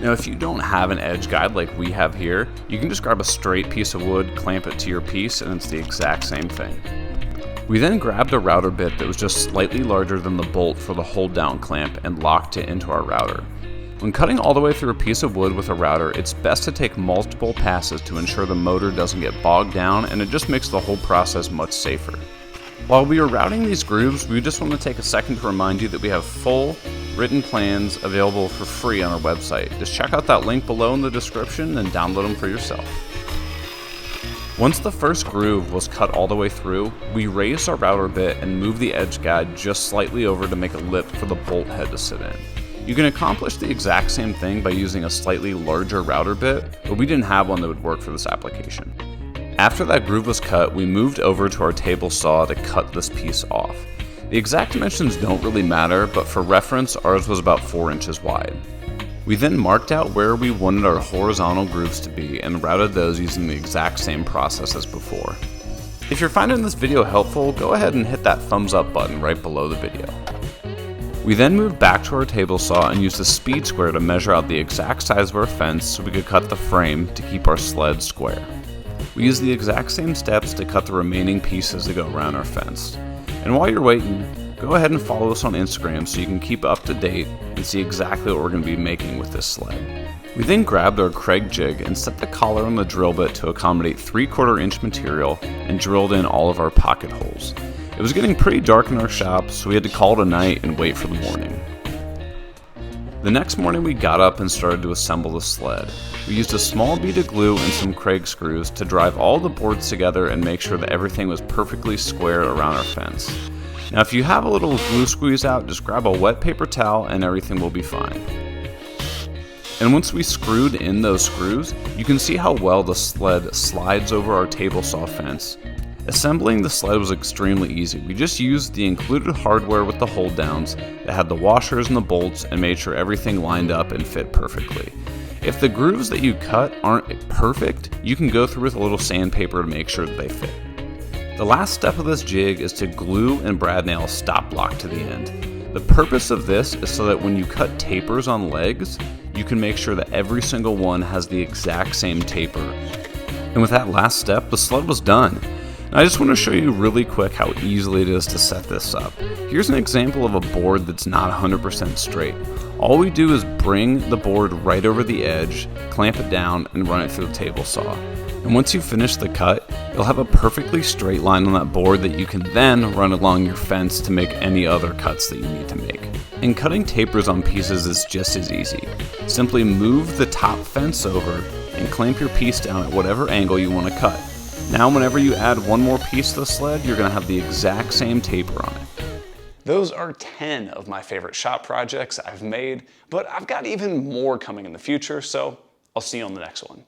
Now if you don't have an edge guide like we have here, you can just grab a straight piece of wood, clamp it to your piece, and it's the exact same thing. We then grabbed a router bit that was just slightly larger than the bolt for the hold down clamp and locked it into our router. When cutting all the way through a piece of wood with a router, it's best to take multiple passes to ensure the motor doesn't get bogged down, and it just makes the whole process much safer. While we are routing these grooves, we just want to take a second to remind you that we have full written plans available for free on our website. Just check out that link below in the description and download them for yourself. Once the first groove was cut all the way through, we raised our router bit and moved the edge guide just slightly over to make a lip for the bolt head to sit in. You can accomplish the exact same thing by using a slightly larger router bit, but we didn't have one that would work for this application. After that groove was cut, we moved over to our table saw to cut this piece off. The exact dimensions don't really matter, but for reference, ours was about 4 inches wide. We then marked out where we wanted our horizontal grooves to be and routed those using the exact same process as before. If you're finding this video helpful, go ahead and hit that thumbs up button right below the video. We then moved back to our table saw and used a speed square to measure out the exact size of our fence so we could cut the frame to keep our sled square. We used the exact same steps to cut the remaining pieces to go around our fence. And while you're waiting, go ahead and follow us on Instagram so you can keep up to date and see exactly what we're going to be making with this sled. We then grabbed our Kreg jig and set the collar on the drill bit to accommodate 3/4 inch material and drilled in all of our pocket holes. It was getting pretty dark in our shop, so we had to call it a night and wait for the morning. The next morning we got up and started to assemble the sled. We used a small bead of glue and some Kreg screws to drive all the boards together and make sure that everything was perfectly square around our fence. Now if you have a little glue squeeze out, just grab a wet paper towel and everything will be fine. And once we screwed in those screws, you can see how well the sled slides over our table saw fence. Assembling the sled was extremely easy. We just used the included hardware with the hold downs that had the washers and the bolts and made sure everything lined up and fit perfectly. If the grooves that you cut aren't perfect, you can go through with a little sandpaper to make sure that they fit. The last step of this jig is to glue and brad nail a stop block to the end. The purpose of this is so that when you cut tapers on legs, you can make sure that every single one has the exact same taper. And with that last step, the sled was done. I just want to show you really quick how easily it is to set this up. Here's an example of a board that's not 100% straight. All we do is bring the board right over the edge, clamp it down, and run it through the table saw. And once you finish the cut, you'll have a perfectly straight line on that board that you can then run along your fence to make any other cuts that you need to make. And cutting tapers on pieces is just as easy. Simply move the top fence over and clamp your piece down at whatever angle you want to cut. Now whenever you add one more piece to the sled, you're going to have the exact same taper on it. Those are 10 of my favorite shop projects I've made, but I've got even more coming in the future, so I'll see you on the next one.